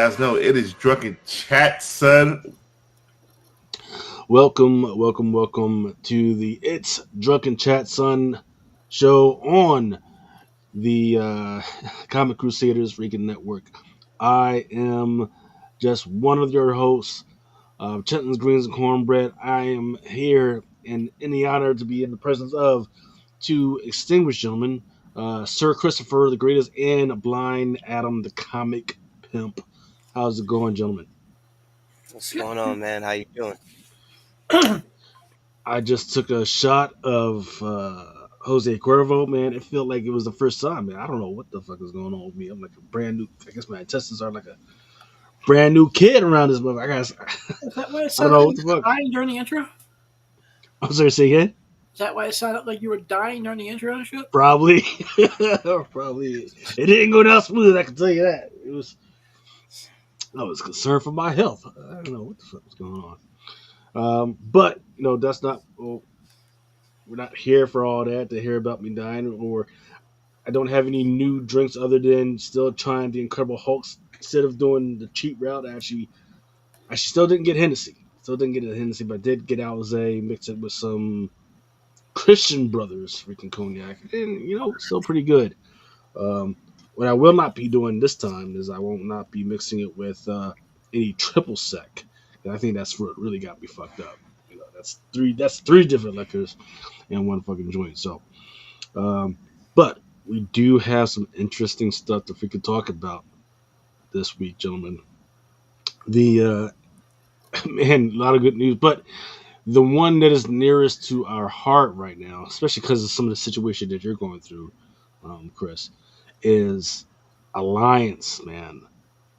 guys know it is Drunken Chat, son. Welcome to the It's Drunken Chat Son show on the Comic Crusaders freaking network. I am just one of your hosts, Chenton's Greens and Cornbread. I am here in the honor to be in the presence of two extinguished gentlemen, Sir Christopher, the greatest, and Blind Adam, the comic pimp. How's it going, gentlemen? What's going on, man? How you doing? I just took a shot of Jose Cuervo, man. It felt like it was the first time, man. I don't know what the fuck is going on with me. I'm like a brand new. I guess my intestines are like a brand new kid around this mother. Is that why it I don't sounded know like what the you were fuck. dying during the intro? I'm sorry, say again. Is that why it sounded like you were dying during the intro and shit? Probably, probably. It didn't go down smooth. I can tell you that. It was. I was concerned for my health. I don't know what the fuck was going on. But that's not. Well, we're not here for all that to hear about me dying, or I don't have any new drinks other than still trying the Incredible Hulks instead of doing the cheap route. I still didn't get Hennessy. Still didn't get a Hennessy, but I did get Alizé, mix it with some Christian Brothers freaking cognac, and still pretty good. What I will not be doing this time is I won't not be mixing it with any triple sec. And I think that's what really got me fucked up. That's three different liquors in one fucking joint. So, but we do have some interesting stuff that we could talk about this week, gentlemen. The man, a lot of good news, but the one that is nearest to our heart right now, especially because of some of the situation that you're going through, Chris, is Alliance, man.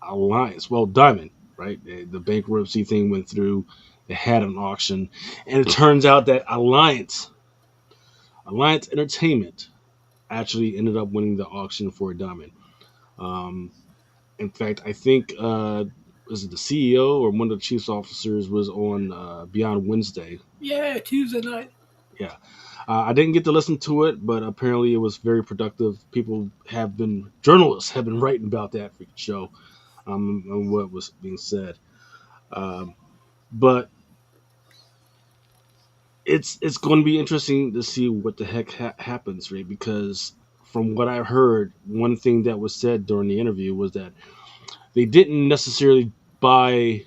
Alliance. Well, Diamond, right? The bankruptcy thing went through. They had an auction, and it turns out that Alliance Entertainment actually ended up winning the auction for Diamond. Um, in fact, I think was it the CEO or one of the chief officers was on Beyond Wednesday. Yeah, Tuesday night. Yeah, I didn't get to listen to it, but apparently it was very productive. Journalists have been writing about that freaking show, and what was being said. Um, but it's going to be interesting to see what the heck happens, right? Because from what I heard, one thing that was said during the interview was that they didn't necessarily buy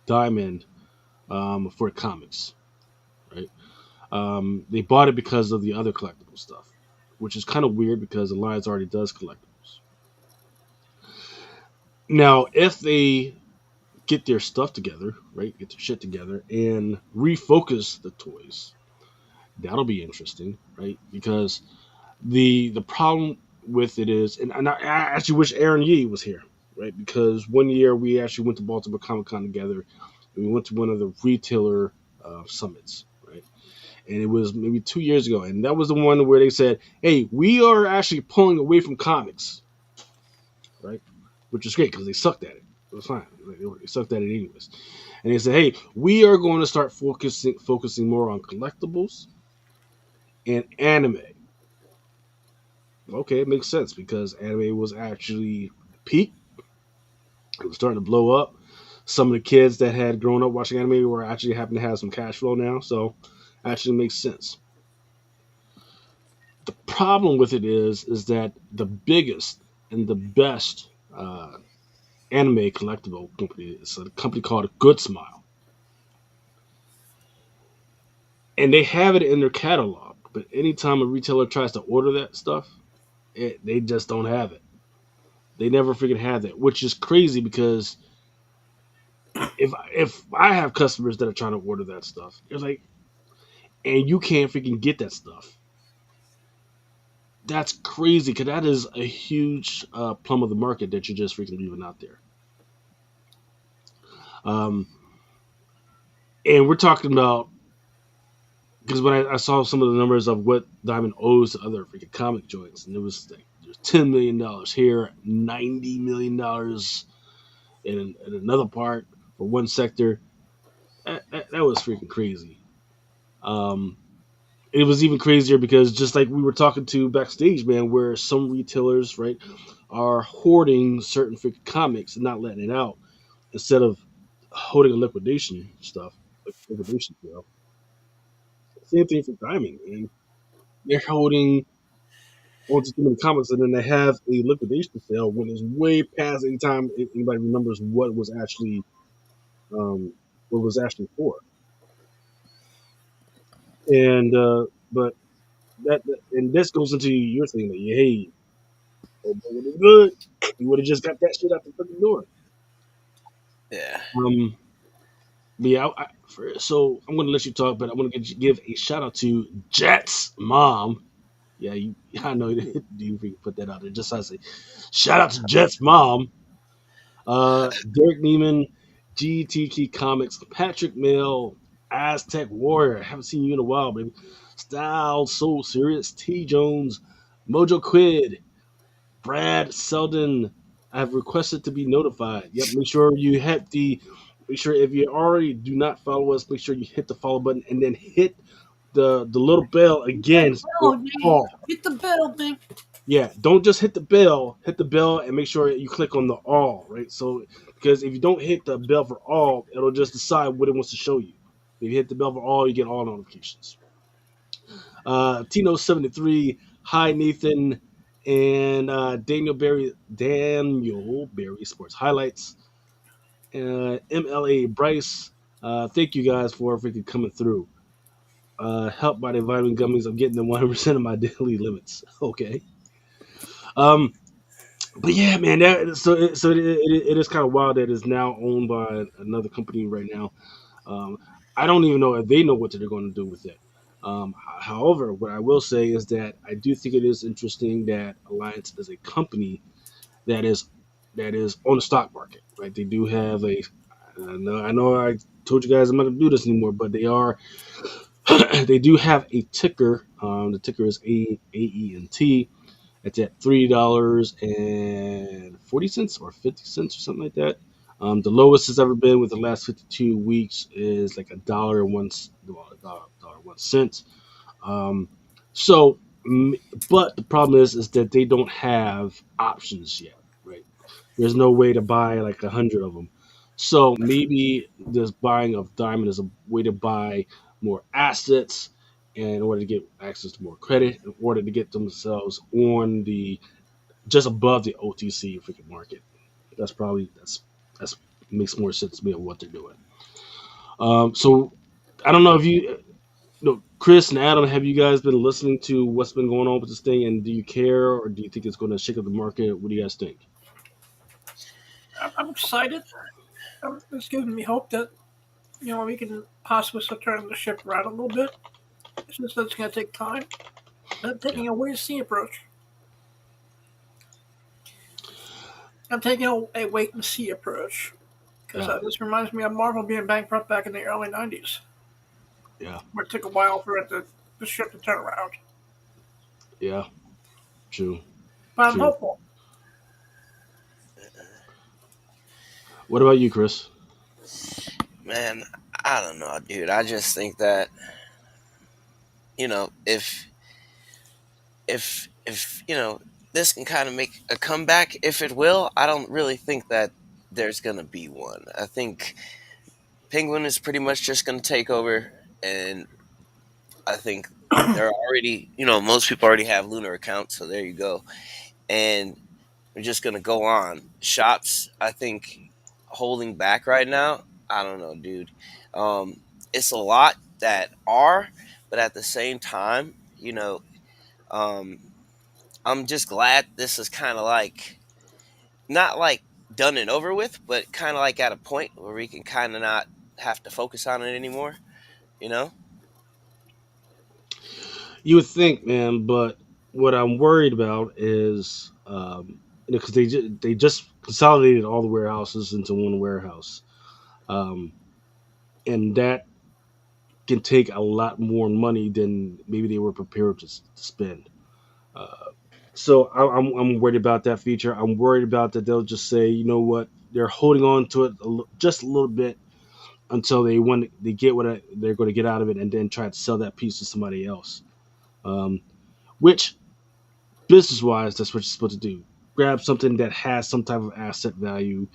Diamond for comics, right? They bought it because of the other collectible stuff, which is kind of weird because Alliance already does collectibles. Now, if they get their stuff together, right, get their shit together, and refocus the toys, that'll be interesting, right? Because the problem with it is, and I actually wish Aaron Yee was here, right? Because one year we actually went to Baltimore Comic Con together, and we went to one of the retailer summits, right? And it was maybe 2 years ago, and that was the one where they said, "Hey, we are actually pulling away from comics," right? Which is great because they sucked at it. It was fine. They sucked at it anyways. And they said, "Hey, we are going to start focusing more on collectibles and anime." Okay, it makes sense because anime was actually peak. It was starting to blow up. Some of the kids that had grown up watching anime were actually happen to have some cash flow now, so actually makes sense. The problem with it is that the biggest and the best anime collectible company is a company called Good Smile, and they have it in their catalog. But anytime a retailer tries to order that stuff, they just don't have it. They never freaking have that, which is crazy because if I have customers that are trying to order that stuff, it's like, and you can't freaking get that stuff. That's crazy because that is a huge plum of the market that you're just freaking leaving out there. Um, and we're talking about because when I saw some of the numbers of what Diamond owes to other freaking comic joints, and it was like there's $10 million here, $90 million in another part for one sector. That was freaking crazy. Um, it was even crazier because just like we were talking to backstage, man, where some retailers, right, are hoarding certain freaking comics and not letting it out instead of holding a liquidation stuff, like liquidation sale. Same thing for Diamond, man. They're holding onto too many comics, and then they have a liquidation sale when it's way past any time anybody remembers um, what was actually for. And but and this goes into your thing that hey, oh, but it was good. You would have just got that shit out the fucking door. Yeah. Um, but yeah, so I'm gonna let you talk, but I want to give a shout out to Jet's mom. Yeah, I know you put that out there. Just so I say, shout out to Jet's mom, Derek Neiman, GTK Comics, Patrick Mill, Aztec Warrior. Haven't seen you in a while, baby. Style, Soul Serious, T Jones, Mojo Quid, Brad Selden. I have requested to be notified. Yep, make sure you hit the. Make sure if you already do not follow us, make sure you hit the follow button and then hit the little bell again for Oh, yeah. all. Hit the bell thing. Yeah, don't just hit the bell and make sure you click on the all, right? So because if you don't hit the bell for all, it'll just decide what it wants to show you. If you hit the bell for all, you get all notifications. Tino73, hi Nathan, and Daniel Berry Sports Highlights. MLA Bryce, thank you guys for freaking coming through. Helped by the vitamin gummies, I'm getting the 100% of my daily limits. Okay. Um, but yeah, man, it is kind of wild that it's now owned by another company right now. Um, I don't even know if they know what they're going to do with it. However, what I will say is that I do think it is interesting that Alliance is a company that is on the stock market, right? They do have a. I know I told you guys I'm not going to do this anymore, but they are. They do have a ticker. The ticker is AENT. It's at $3.40 or 50 cents or something like that. The lowest it's ever been with the last 52 weeks is like $1.01. Um, so, but the problem is that they don't have options yet, right? There's no way to buy like 100 of them. So maybe this buying of Diamond is a way to buy more assets in order to get access to more credit, in order to get themselves on the just above the OTC freaking market. That's makes more sense to me of what they're doing. So I don't know if Chris and Adam, have you guys been listening to what's been going on with this thing, and do you care, or do you think it's going to shake up the market? What do you guys think? I'm excited. It's giving me hope that we can possibly start turning the ship around a little bit. It's just that it's going to take time. I'm Yeah, taking a wait and see approach. I'm taking a wait and see approach because yeah, this reminds me of Marvel being bankrupt back in the early '90s, yeah, where it took a while for the ship to turn around. yeah. True, But I'm true. hopeful. What about you, Chris? Man, I don't know, dude. I just think that, if this can kind of make a comeback, if it will, I don't really think that there's gonna be one. I think Penguin is pretty much just gonna take over, and I think they're already, most people already have Lunar accounts, so there you go. And we're just gonna go on. Shops, I think, holding back right now. I don't know, dude. It's a lot that are, but at the same time, um, I'm just glad this is kind of like not like done and over with, but kind of like at a point where we can kind of not have to focus on it anymore. You know? You would think, man, but what I'm worried about is, because they just consolidated all the warehouses into one warehouse, um, and that can take a lot more money than maybe they were prepared to spend. So I'm worried about that feature. I'm worried about that they'll just say, you know what, they're holding on to it just a little bit, until they get what they're going to get out of it, and then try to sell that piece to somebody else. Um, which business wise, that's what you're supposed to do. Grab something that has some type of asset value,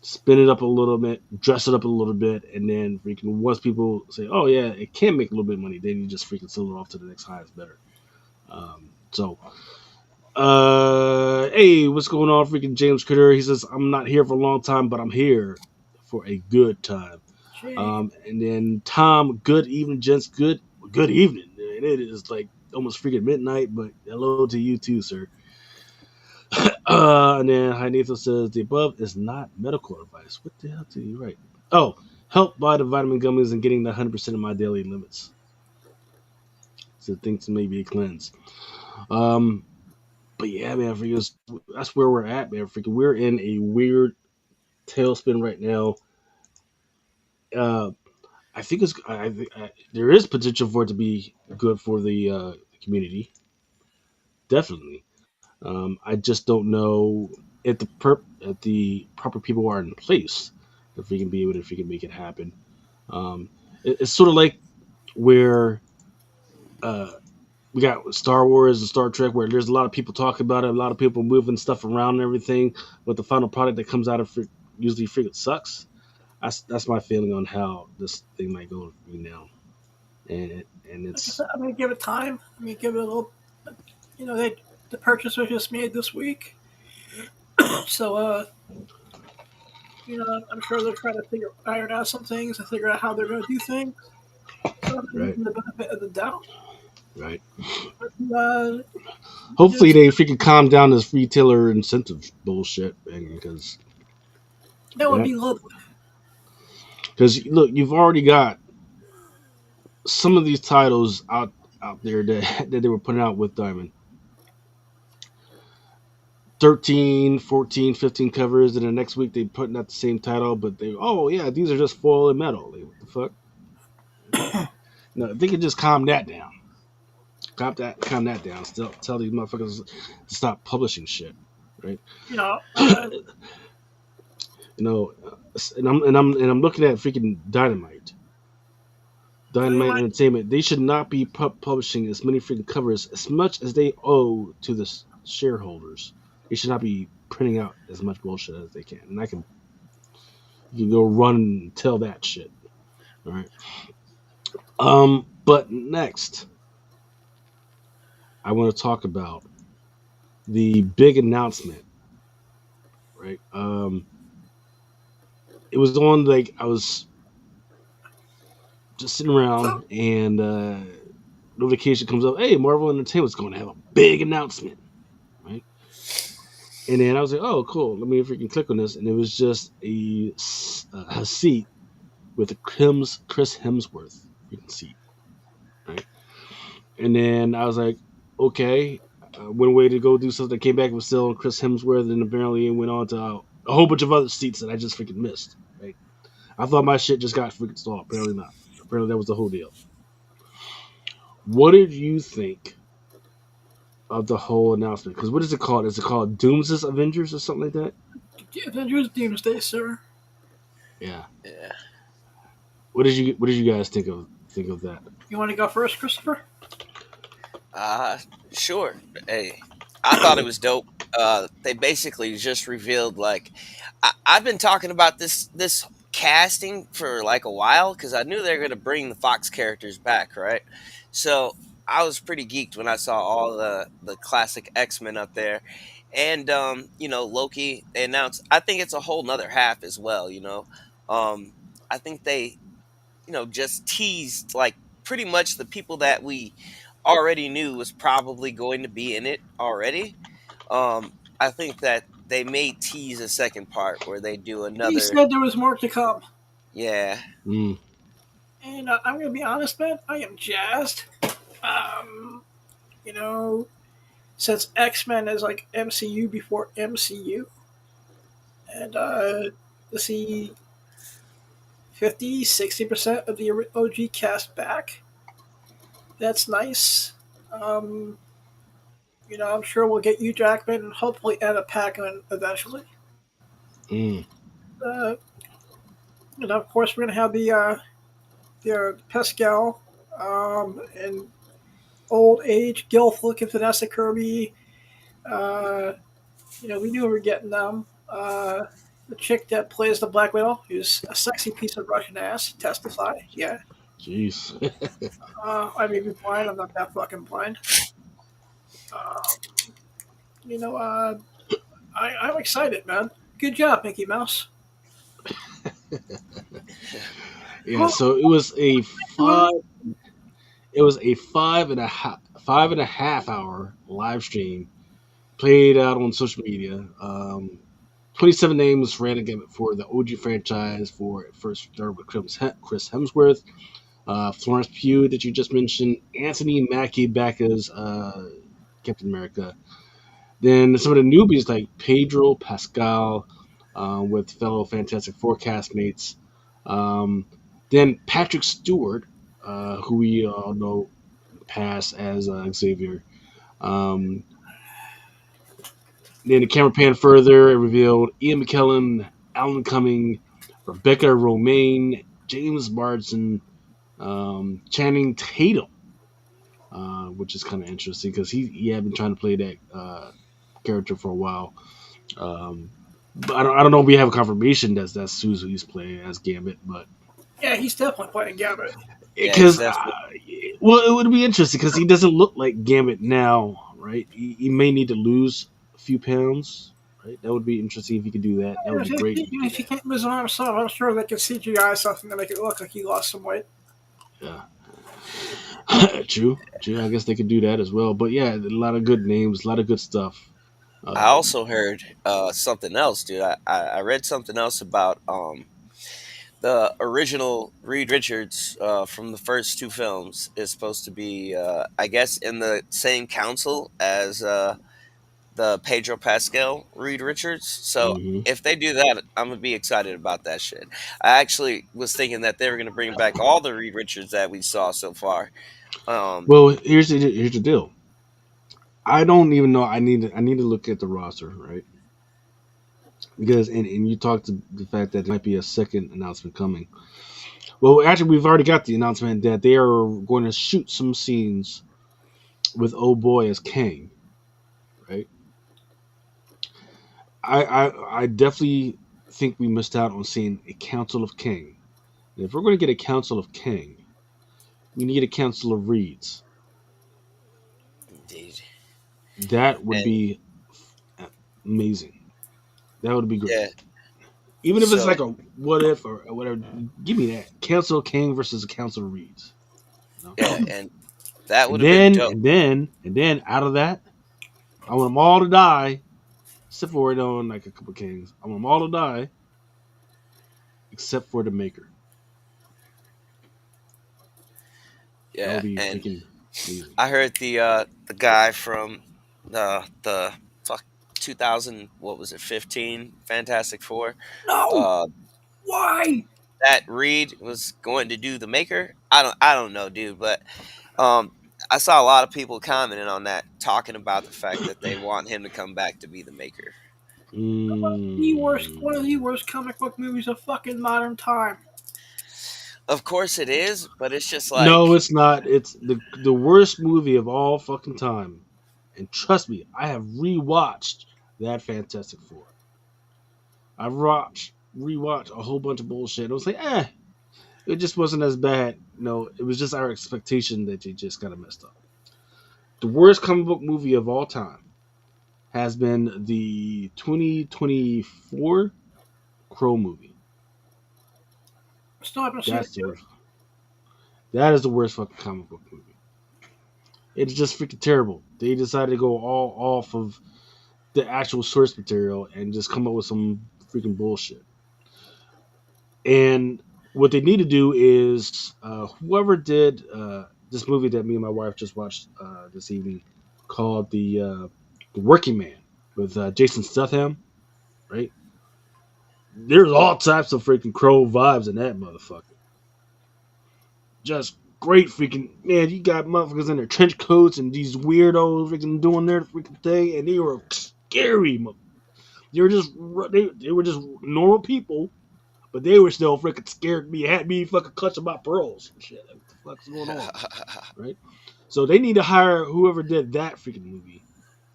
spin it up a little bit, dress it up a little bit, and then freaking once people say, "Oh yeah, it can make a little bit of money," then you just freaking sell it off to the next highest bidder. So, hey, what's going on, freaking James Critter? He says, "I'm not here for a long time, but I'm here for a good time." Gee, And then Tom, good evening, gents. Good evening. And it is like almost freaking midnight, but hello to you too, sir. And then Nathan says the above is not medical advice. What the hell did you write? Oh, help buy the vitamin gummies and getting the 100% of my daily limits. So things may be a cleanse. Um, but yeah, man, freaking, that's where we're at, man. Freaking, we're in a weird tailspin right now. Uh, I think there is potential for it to be good for the community. Definitely. I just don't know if the proper people are in place if we can make it happen. It's sort of like where uh, we got Star Wars and Star Trek, where there's a lot of people talking about it, a lot of people moving stuff around and everything, but the final product that comes out of it usually freaking sucks. That's my feeling on how this thing might go now, and like I it's said, I'm gonna give it time. I'm gonna give it a little. The purchase was just made this week, so I'm sure they're trying to iron out some things and figure out how they're gonna do things. So I'm gonna give right, them the benefit of the doubt. right. But, Hopefully just they freaking calm down this retailer incentive bullshit, because that would that be lovely. because look, you've already got some of these titles out there that they were putting out with Diamond. 13, 14, 15 covers, and the next week they putting out the same title, but oh yeah, these are just foil and metal. Like, what the fuck? No, they can just calm that down. Calm that down. Still tell these motherfuckers to stop publishing shit, right? You know, You know, and I'm looking at freaking Dynamite Dynamite. Entertainment. They should not be publishing as many freaking covers as much as they owe to the shareholders. They should not be printing out as much bullshit as they can. And you can go run and tell that shit. All right. But next, I want to talk about the big announcement. Right. It was on, like, I was just sitting around, and notification comes up. Hey, Marvel Entertainment's going to have a big announcement. Right. And then I was like, oh, cool. Let me freaking click on this. And it was just a seat with a Chris Hemsworth freaking seat. Right. And then I was like, okay. Went away to go do something. Came back, was still Chris Hemsworth. And apparently it went on to a whole bunch of other seats that I just freaking missed. Right. I thought my shit just got freaking stalled. Apparently not. Apparently that was the whole deal. What did you think of the whole announcement? Because what is it called? Is it called Dooms's Avengers or something like that? Avengers Doomsday, sir. Yeah. Yeah. What did you guys think of that? You want to go first, Christopher? Uh, sure. Hey, I thought it was dope. They basically just revealed, like, I've been talking about this casting for like a while because I knew they were gonna bring the Fox characters back, right? So I was pretty geeked when I saw all the classic X-Men up there, and Loki. They announced. I think it's a whole nother half as well. I think they just teased, like, pretty much the people that we already knew was probably going to be in it already. I think that they may tease a second part where they do He another. said there was more to come. Yeah, Mm, And I'm going to be honest, man, I am jazzed. Um, you know, since X Men is like MCU before MCU, and to see 50, 60% of the OG cast back, that's nice. Um, I'm sure we'll get you Jackman and hopefully Anna Paquin eventually. mm, Uh, And of course, we're gonna have the Pascal, and old age Gilf looking Vanessa Kirby. Uh, we knew we were getting them. The chick that plays the Black Widow, who's a sexy piece of Russian ass. Testify, yeah. Jeez. I may be blind. I'm not that fucking blind. Um, you know, I'm excited, man. Good job, Mickey Mouse. Yeah. So it was a five. It was a 5.5 hour live stream played out on social media. 27 names ran a gamut for the OG franchise. For it first started with Chris Hemsworth, Florence Pugh that you just mentioned, Anthony Mackie back as Captain America. Then some of the newbies like Pedro Pascal with fellow Fantastic Four castmates. Um, then Patrick Stewart, who we all know passed as Xavier. Um, then the camera panned further and revealed Ian McKellen, Alan Cumming, Rebecca Romaine, James Marsden, Channing Tatum, which is kind of interesting because he had been trying to play that character for a while. But I don't know if we have a confirmation that's who he's playing as Gambit, but Yeah, he's definitely playing Gambit. Yeah, he's because definitely. well, it would be interesting because he doesn't look like Gambit now, right? He may need to lose a few pounds, right? That would be interesting if he could do that. That would be great if he could If do he can't lose an arm himself, I'm sure they can CGI something to make it look like he lost some weight. that. Yeah, true. I guess they could do that as well. But yeah, a lot of good names, a lot of good stuff. I Um, also heard something else, dude. I read something else about the original Reed Richards from the first two films is supposed to be, I guess, in the same council as the Pedro Pascal Reed Richards. So mhm. if they do that, I'm gonna be excited about that shit. I actually was thinking that they were gonna bring back all the Reed Richards that we saw so far. Um, Well, here's the deal. I don't even know. I need to look at the roster, right? Because and you talked to the fact that there might be a second announcement coming. Well, actually, we've already got the announcement that they are going to shoot some scenes with old boy as Kang, right? I definitely think we missed out on seeing a Council of Kang. And if we're going to get a Council of Kang, we need a Council of Reeds. indeed. That would And be amazing. That would be great. yeah, Even if it's so like a what if or whatever, give me that Council of Kang versus a Council of Reeds. You know? yeah, and that would And have been then dope. and then and then out of that, I want them all to die, except for like a couple kings. I want them all to die, except for the Maker. That would Yeah, be and freaking amazing. I heard the guy from the fuck 2000, what was it, 15 Fantastic Four. No, Uh, why? that Reed was going to do the Maker. I don't know, dude, but um, I saw a lot of people commenting on that, talking about the fact that they want him to come back to be the Maker. One of the Mm. worst comic book movies of fucking modern time. Of course it is, but it's just No, like, it's not. It's the worst movie of all fucking time. And trust me, I have rewatched that Fantastic Four. I've rewatched a whole bunch of bullshit. I was like, it just wasn't as bad. No, it was just our expectation that they just kind of messed up. The worst comic book movie of all time has been the 2024 Crow movie. Still haven't seen it That's the too. worst. That is the worst fucking comic book movie. It's just freaking terrible. They decided to go all off of the actual source material and just come up with some freaking bullshit. And what they need to do is whoever did this movie that me and my wife just watched this evening called the Working Man with Jason Statham, right? There's all types of freaking Crow vibes in that motherfucker. Just great freaking man. You got motherfuckers in their trench coats and these weirdos freaking doing their freaking thing, and they were scary. They were just normal people, but they were still freaking scared me, had me fucking clutching my pearls and shit. Like, what the fuck's going on, right? So they need to hire whoever did that freaking movie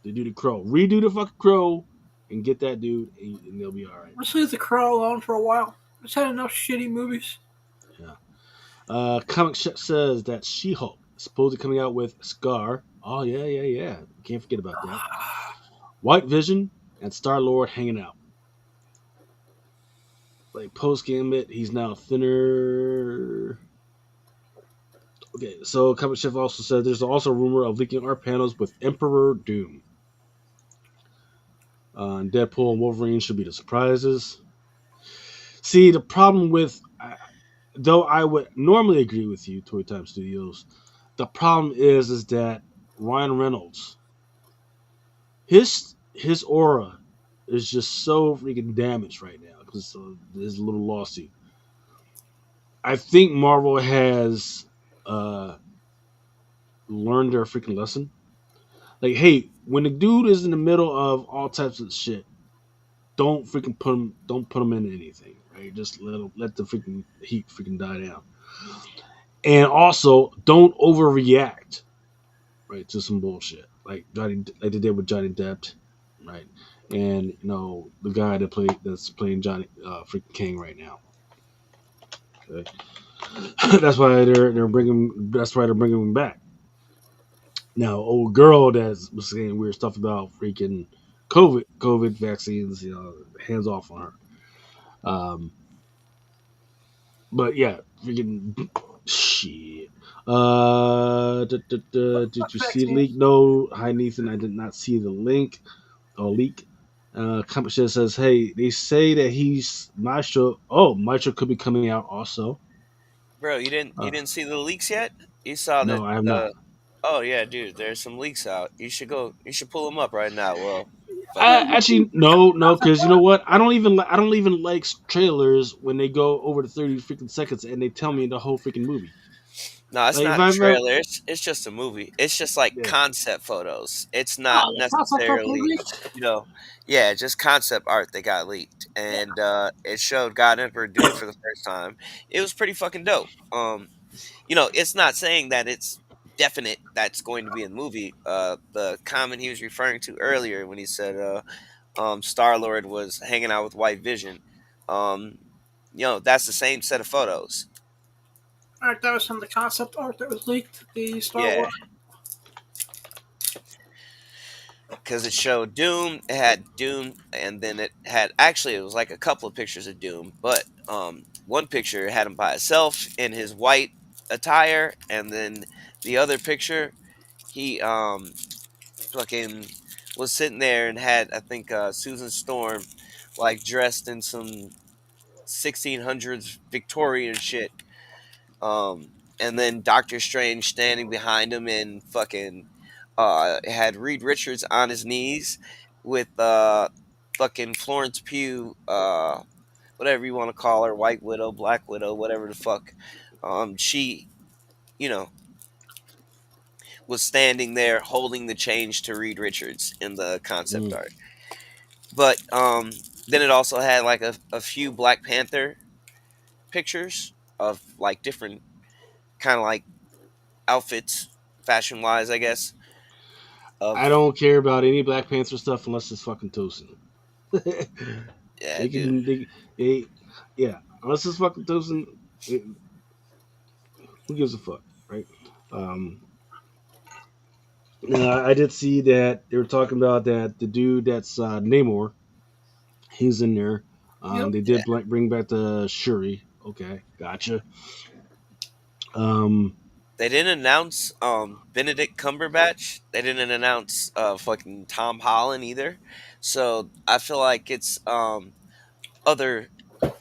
to do the Crow, redo the fucking Crow, and get that dude, and they'll be all right. Let's leave the Crow alone for a while. It's had enough shitty movies. Yeah. Comic Shop says that She-Hulk is supposedly coming out with Scar. Oh yeah. Can't forget about that. White Vision and Star Lord hanging out. Like post Gambit, he's now thinner. Okay, so Comic Chef also said there's also a rumor of leaking art panels with Emperor Doom. Deadpool and Wolverine should be the surprises. See, the problem with, though I would normally agree with you, Toy Time Studios, the problem is that Ryan Reynolds, his aura is just so freaking damaged right now because of his little lawsuit. I think Marvel has learned their freaking lesson. Like, hey, when the dude is in the middle of all types of shit, don't put him into anything, right? Just let the freaking heat freaking die down. And also, don't overreact, right, to some bullshit like like they did with Johnny Depp, right? And the guy that's playing Johnny freaking King right now. Okay, that's why they're bringing. That's why they're bringing him back. Now, old girl that was saying weird stuff about freaking COVID vaccines, hands off on her. But yeah, freaking shit. Did you see the leak? No, hi Nathan, I did not see the link or leak. Competition says, hey, they say that he's Maestro. Oh, Maestro could be coming out also. Bro, you didn't see the leaks yet? You saw that No, I have not. the Oh yeah, dude, there's some leaks out. You should pull them up right now. Well, I fucking actually no, because you know what? I don't even like trailers when they go over the 30 freaking seconds and they tell me the whole freaking movie. No, it's Like if not a I've ever, trailer. It's just a movie. It's just like yeah, concept photos. It's not Oh, the concept art being necessarily, leaked. you know, yeah, just concept art that got leaked, and it showed God Emperor Doom for the first time. It was pretty fucking dope. It's not saying that it's definite that's going to be in the movie. The comment he was referring to earlier when he said, Star Lord was hanging out with White Vision. Um, that's the same set of photos. Alright, that was from the concept art that was leaked. The Star Yeah, Wars. because it showed Doom. It had Doom, and then it was like a couple of pictures of Doom, but one picture had him by himself in his white attire, and then the other picture, he fucking was sitting there and had, I think, Susan Storm like dressed in some 1600s Victorian shit. And then Doctor Strange standing behind him and fucking had Reed Richards on his knees with fucking Florence Pugh, whatever you want to call her, White Widow, Black Widow, whatever the fuck. She, you know, was standing there holding the change to Reed Richards in the concept mm, art. But then it also had like a few Black Panther pictures of like different kind of like outfits, fashion wise, I guess. I Of don't care about any Black Panther stuff unless it's fucking Tosin. Yeah, they dude. can they yeah, unless it's fucking Tosin, who gives a fuck, right? Um, I did see that they were talking about that the dude that's Namor, he's in there. Yep. They did bring back the Shuri. Okay, gotcha. Um, They didn't announce Benedict Cumberbatch. They didn't announce fucking Tom Holland either. So I feel like it's other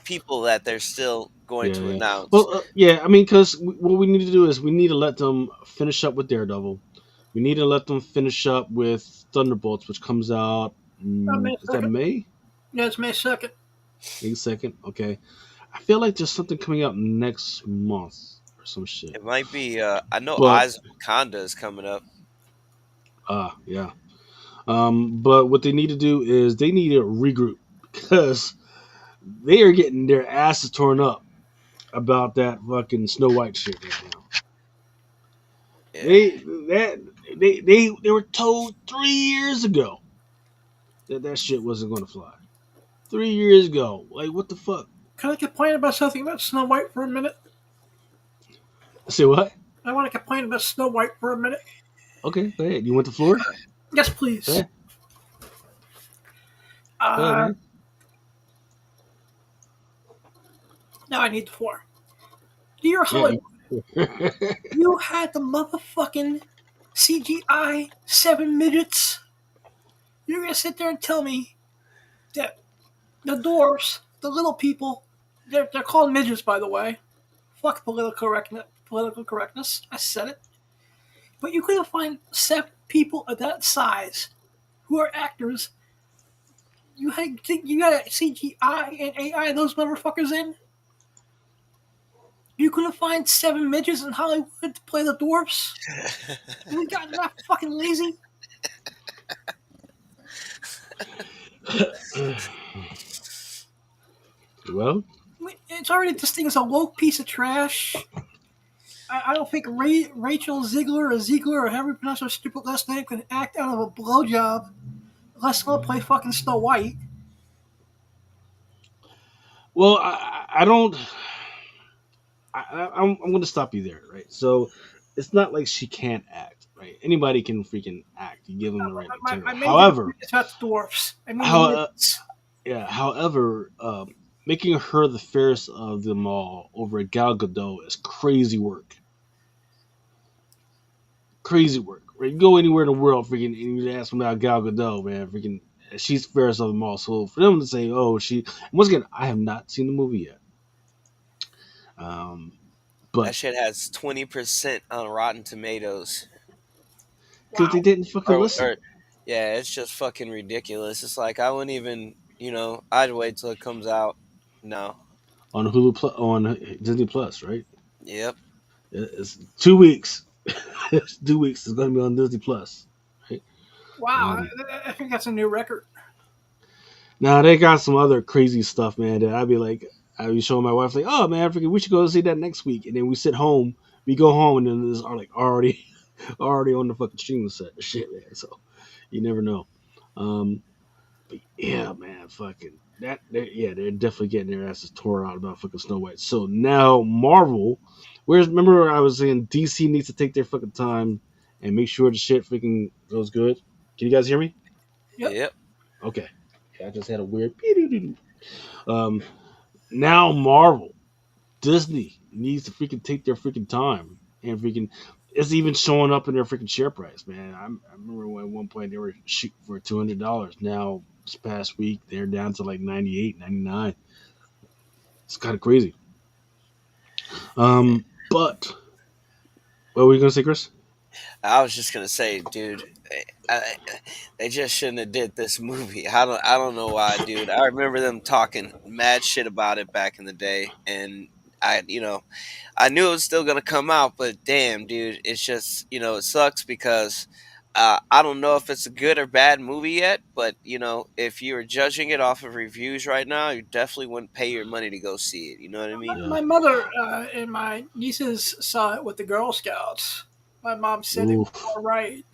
people that they're still going yeah, to yeah. announce. Well, yeah. I mean, because what we need to do is we need to let them finish up with Daredevil. We need to let them finish up with Thunderbolts, which comes out. May Is that 2nd. May? Yeah, it's May 2nd. May 2nd. Okay. I feel like there's something coming out next month or some shit. It might be. I know But Eyes of Wakanda is coming up. yeah. But what they need to do is they need to regroup because they are getting their asses torn up about that fucking Snow White shit right now. Yeah. They were told 3 years ago that shit wasn't going to fly. 3 years ago, like what the fuck? Can I complain about something about Snow White for a minute? Say what? I want to complain about Snow White for a minute. Okay, go ahead. You want the floor? Yes, Go please. ahead. Go ahead, Uh, man. now I need the floor. Dear Yeah. Hollywood, you had the motherfucking CGI 7 midgets. You're gonna sit there and tell me that the dwarfs, the little people, they're called midgets, by the way. Fuck political correctness. Political correctness. I said it. But you couldn't find 7 people of that size who are actors. You got CGI and AI those motherfuckers in. You couldn't find 7 midgets in Hollywood to play the dwarfs. You got that fucking lazy. Well, I mean, it's already this thing is a woke piece of trash. I don't think Rachel Ziegler or however you pronounce her stupid last name could act out of a blowjob unless they'll play fucking Snow White. well, I don't. I'm going to stop you there, right? So, it's not like she can't act, right? Anybody can freaking act. You give them the right material. I made However, it's about the dwarfs. I mean the how midgets. yeah. However, making her the fairest of them all over Gal Gadot is crazy work. Crazy work. Right? You go anywhere in the world, freaking, and you ask them about Gal Gadot, man, freaking, she's fairest of them all. So for them to say, "Oh, she," once again, I have not seen the movie yet. Um, That but shit has 20% on Rotten Tomatoes. because they Wow. didn't fucking listen Or yeah, it's just fucking ridiculous. It's like I wouldn't even, I'd wait till it comes out. No. on Hulu on Disney Plus, right? Yep. It's 2 weeks. It's 2 weeks. It's going to be on Disney Plus, right? Wow, Um, I think that's a new record. Now they got some other crazy stuff, man. That I'd be like, I'd be showing my wife like, "Oh man, freaking, we should go see that next week." And then we sit home, we go home, and then there's like already on the fucking streaming set. Shit, man. So you never know. Um, but yeah, man, fucking they're definitely getting their asses tore out about fucking Snow White. So now Marvel, whereas remember I was saying DC needs to take their fucking time and make sure the shit freaking goes good. Can you guys hear me? Yep. Yep. Okay. Yeah, I just had a weird. Um, now Marvel, Disney needs to freaking take their freaking time and freaking. It's even showing up in their freaking share price, man. I remember when at one point they were shooting for $200. Now this past week they're down to like 98, 99. It's kind of crazy. But what were you gonna say, Chris? I was just gonna say, dude, I, they just shouldn't have did this movie. I don't know why, dude. I remember them talking mad shit about it back in the day, and I knew it was still gonna come out, but damn, dude, it's just it sucks because I don't know if it's a good or bad movie yet, but if you were judging it off of reviews right now, you definitely wouldn't pay your money to go see it. You know what I mean? Yeah. My mother and my nieces saw it with the Girl Scouts. My mom said it was Oof, all right.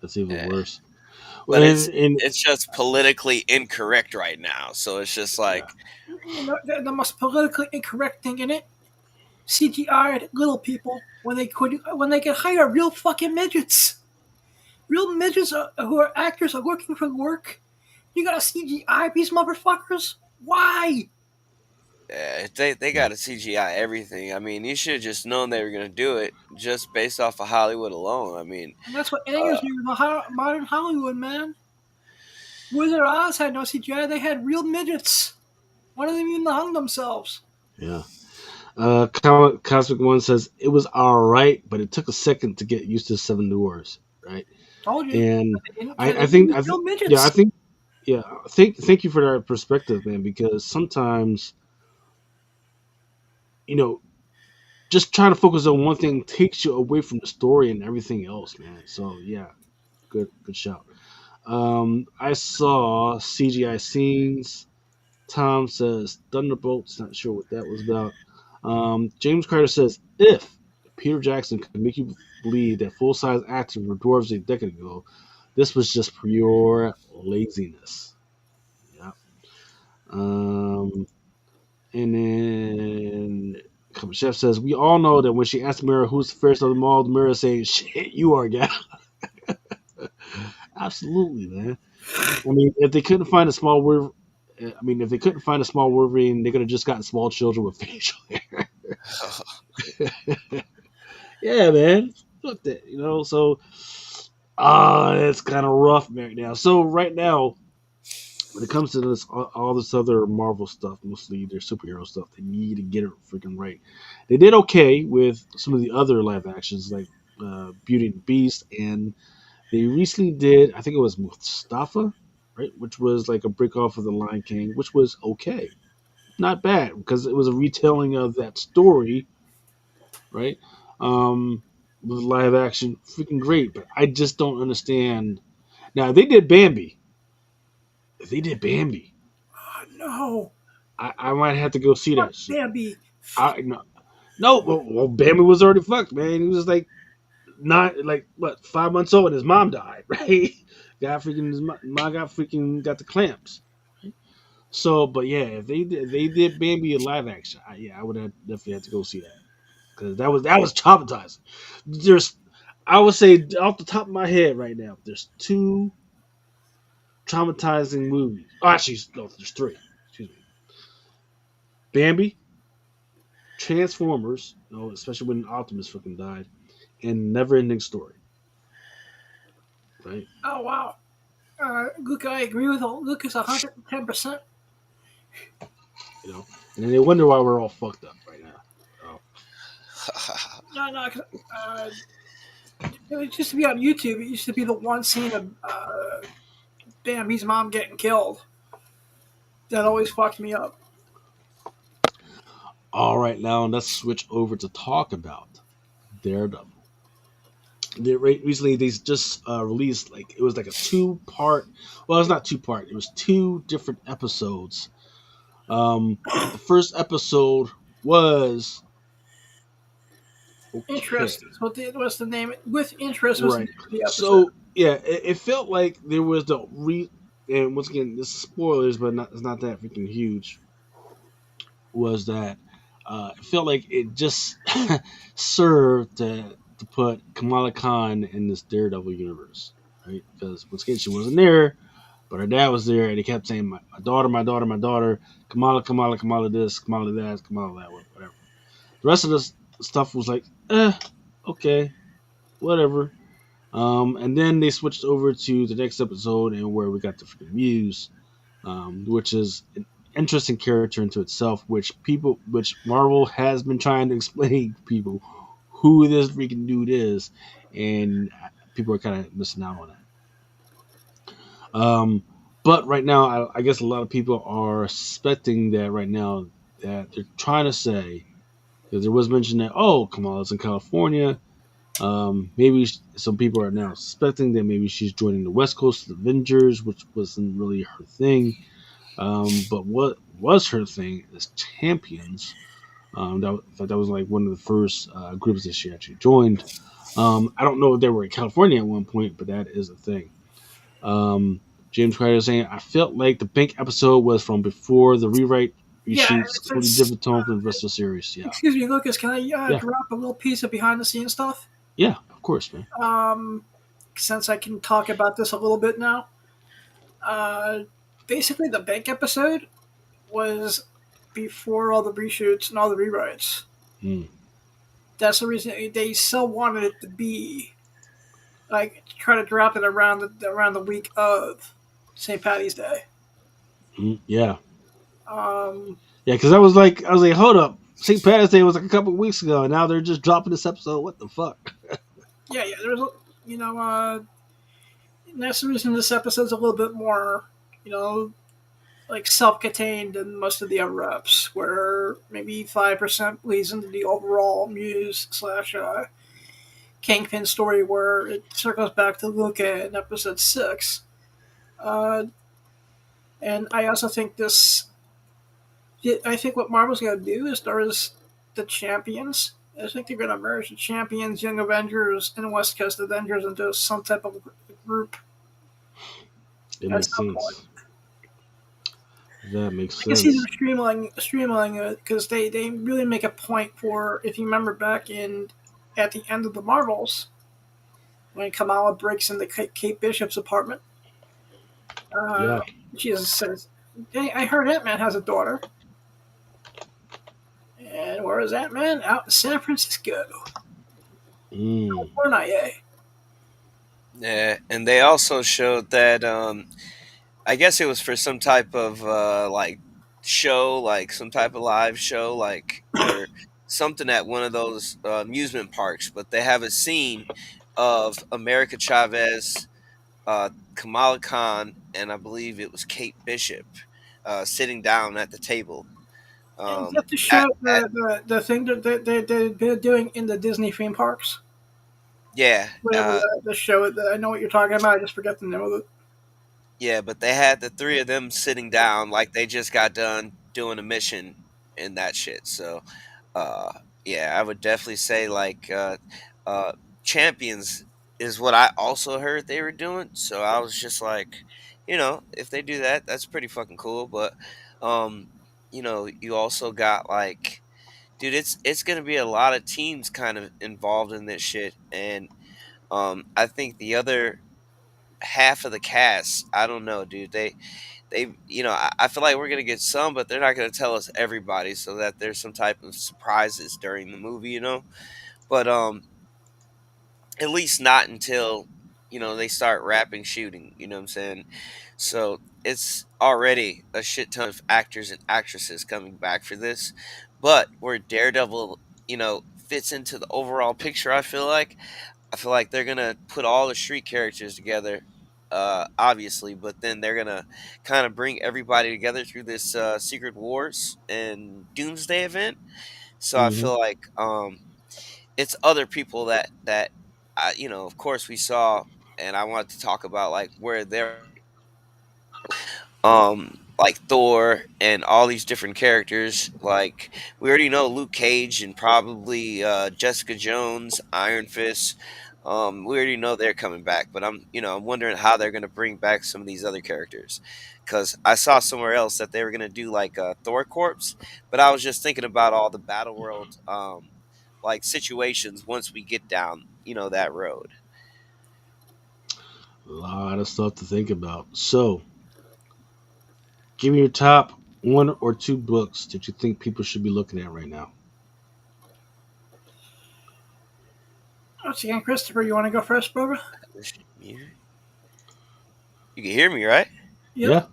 that's even Yeah. worse. But And it's just politically incorrect right now, so it's just yeah, like You know, the most politically incorrect thing in it, CGI little people when they could hire real fucking midgets. Real midgets who are actors are looking for work. You gotta CGI these motherfuckers? Why? they got to CGI everything. I mean, you should have just known they were gonna do it just based off of Hollywood alone. I mean, And that's what angers me with modern Hollywood, man. Wizard of Oz had no CGI. They had real midgets. One of them even hung themselves. yeah. Cosmic One says it was all right, but it took a second to get used to Seven Dwarfs, right? Told you. And Because I they think, used real yeah, midgets. yeah, thank you for that perspective, man. Because sometimes, you know, just trying to focus on one thing takes you away from the story and everything else, man. So yeah, good shout. I saw CGI scenes. Tom says Thunderbolts. Not sure what that was about. James Carter says if Peter Jackson could make you believe that full size actors were dwarves a decade ago, this was just pure laziness. Yeah. Um, and then Chef says we all know that when she asked Mira who's the first of them all, Mira saying shit, you are, yeah. Absolutely, man. I mean, if they couldn't find a small if they couldn't find a small Wolverine, they could have just gotten small children with facial hair. Yeah, man. Look that, So, it's kind of rough right now. So right now, when it comes to this, all this other Marvel stuff, mostly their superhero stuff, they need to get it freaking right. They did okay with some of the other live actions like Beauty and the Beast, and they recently did, I think it was Mustafa, right, which was like a break off of the Lion King, which was okay, not bad because it was a retelling of that story, right? With live action, freaking great. But I just don't understand. Now they did Bambi. If they did Bambi, Oh, no. I might have to go see Fuck that shit. Bambi. I no, well, Bambi was already fucked, man. He was like not like what 5 months old, and his mom died, right? His mom got the clamps. So, but yeah, if they did Bambi in live action, I would have definitely had to go see that because that was traumatizing. There's, I would say off the top of my head right now, there's two traumatizing movies. Oh, actually, no, there's three. Excuse me. Bambi, Transformers, especially when Optimus fucking died, and Never Ending Story. Right? Oh, wow. Luke, I agree with Lucas 110%. And then they wonder why we're all fucked up right now. Oh. No, it used to be on YouTube. It used to be the one scene of Bambi's mom getting killed. That always fucked me up. All right, now let's switch over to talk about Daredevil. Recently they just released it was like a 2 part. Well, it's not 2 part. It was two different episodes. The first episode was okay. Interest was the name. With interest was the Right. name of the episode. So yeah, it felt like there was and once again, this is spoilers, but it's not that freaking huge. Was that it felt like it just served to put Kamala Khan in this Daredevil universe, right? Because once again, she wasn't there, but her dad was there, and he kept saying, my daughter, my daughter, my daughter, Kamala, Kamala, Kamala this, Kamala that, Kamala that, whatever. The rest of this stuff was like, okay, whatever. And then they switched over to the next episode, and where we got the freaking Muse, which is an interesting character into itself, which Marvel has been trying to explain to people who this freaking dude is, and people are kind of missing out on that. But right now, I guess a lot of people are suspecting that right now that they're trying to say, because there was mention that Kamala's in California. Maybe some people are now suspecting that maybe she's joining the West Coast Avengers, which wasn't really her thing. But what was her thing is Champions. That was like one of the first groups that she actually joined. I don't know if they were in California at one point, but that is a thing. James Carter is saying, I felt like the Bank episode was from before the reshoots, completely different tone from the rest of the series. Yeah. Excuse me, Lucas. Can I drop a little piece of behind the scenes stuff? Yeah, of course, man. Since I can talk about this a little bit now. Basically, the Bank episode was before all the reshoots and all the rewrites. That's the reason they still wanted it to be try to drop it around the week of St. Patty's Day. Yeah. Because I was like, hold up, St. Patty's Day was like a couple of weeks ago, and now they're just dropping this episode. What the fuck? Yeah. There's that's the reason this episode's a little bit more, self-contained than most of the other reps, where maybe 5% bleeds into the overall Muse / Kingpin story, where it circles back to Luca in episode 6. And I also think this I think what Marvel's going to do is there's the Champions. I think they're going to merge the Champions, Young Avengers, and West Coast Avengers into some type of group It at makes some point. sense. That makes I can see them sense. streamlining it because they really make a point for, if you remember back in at the end of the Marvels when Kamala breaks into Kate Bishop's apartment. Uh, Yeah. she says, "Hey, I heard Ant Man has a daughter." And where is Ant Man? Out in San Francisco. Mm. California. Yeah, and they also showed that I guess it was for some type of like show, like some type of live show, like or something at one of those amusement parks. But they have a scene of America Chavez, Kamala Khan, and I believe it was Kate Bishop sitting down at the table. And is that the At, show, at the thing that they're doing in the Disney theme parks? yeah, Whatever the show, I know what you're talking about. I just forget the name of it. yeah, but they had the three of them sitting down like they just got done doing a mission and that shit. So Uh, yeah, I would definitely say uh, Champions is what I also heard they were doing. So I was just like, if they do that, that's pretty fucking cool. But um, you also got like, dude, it's gonna be a lot of teams kind of involved in this shit, and I think the other half of the cast, I don't know, dude. I feel like we're gonna get some, but they're not gonna tell us everybody, so that there's some type of surprises during the movie. But at least not until they start wrapping shooting. You know what I'm saying? So it's already a shit ton of actors and actresses coming back for this, but where Daredevil, fits into the overall picture, I feel like they're gonna put all the street characters together, obviously, but then they're gonna kind of bring everybody together through this Secret Wars and Doomsday event. So I Hmm. feel like it's other people that of course we saw, and I wanted to talk about like where they're like Thor and all these different characters. Like we already know Luke Cage and probably Jessica Jones, Iron Fist. We already know they're coming back, but I'm wondering how they're gonna bring back some of these other characters. Because I saw somewhere else that they were gonna do like Thor Corps, but I was just thinking about all the Battle World like situations once we get down that road. A lot of stuff to think about. So, give me your top one or two books that you think people should be looking at right now. Once again, Christopher, you want to go first, brother? You can hear me, right? Yep. Yeah,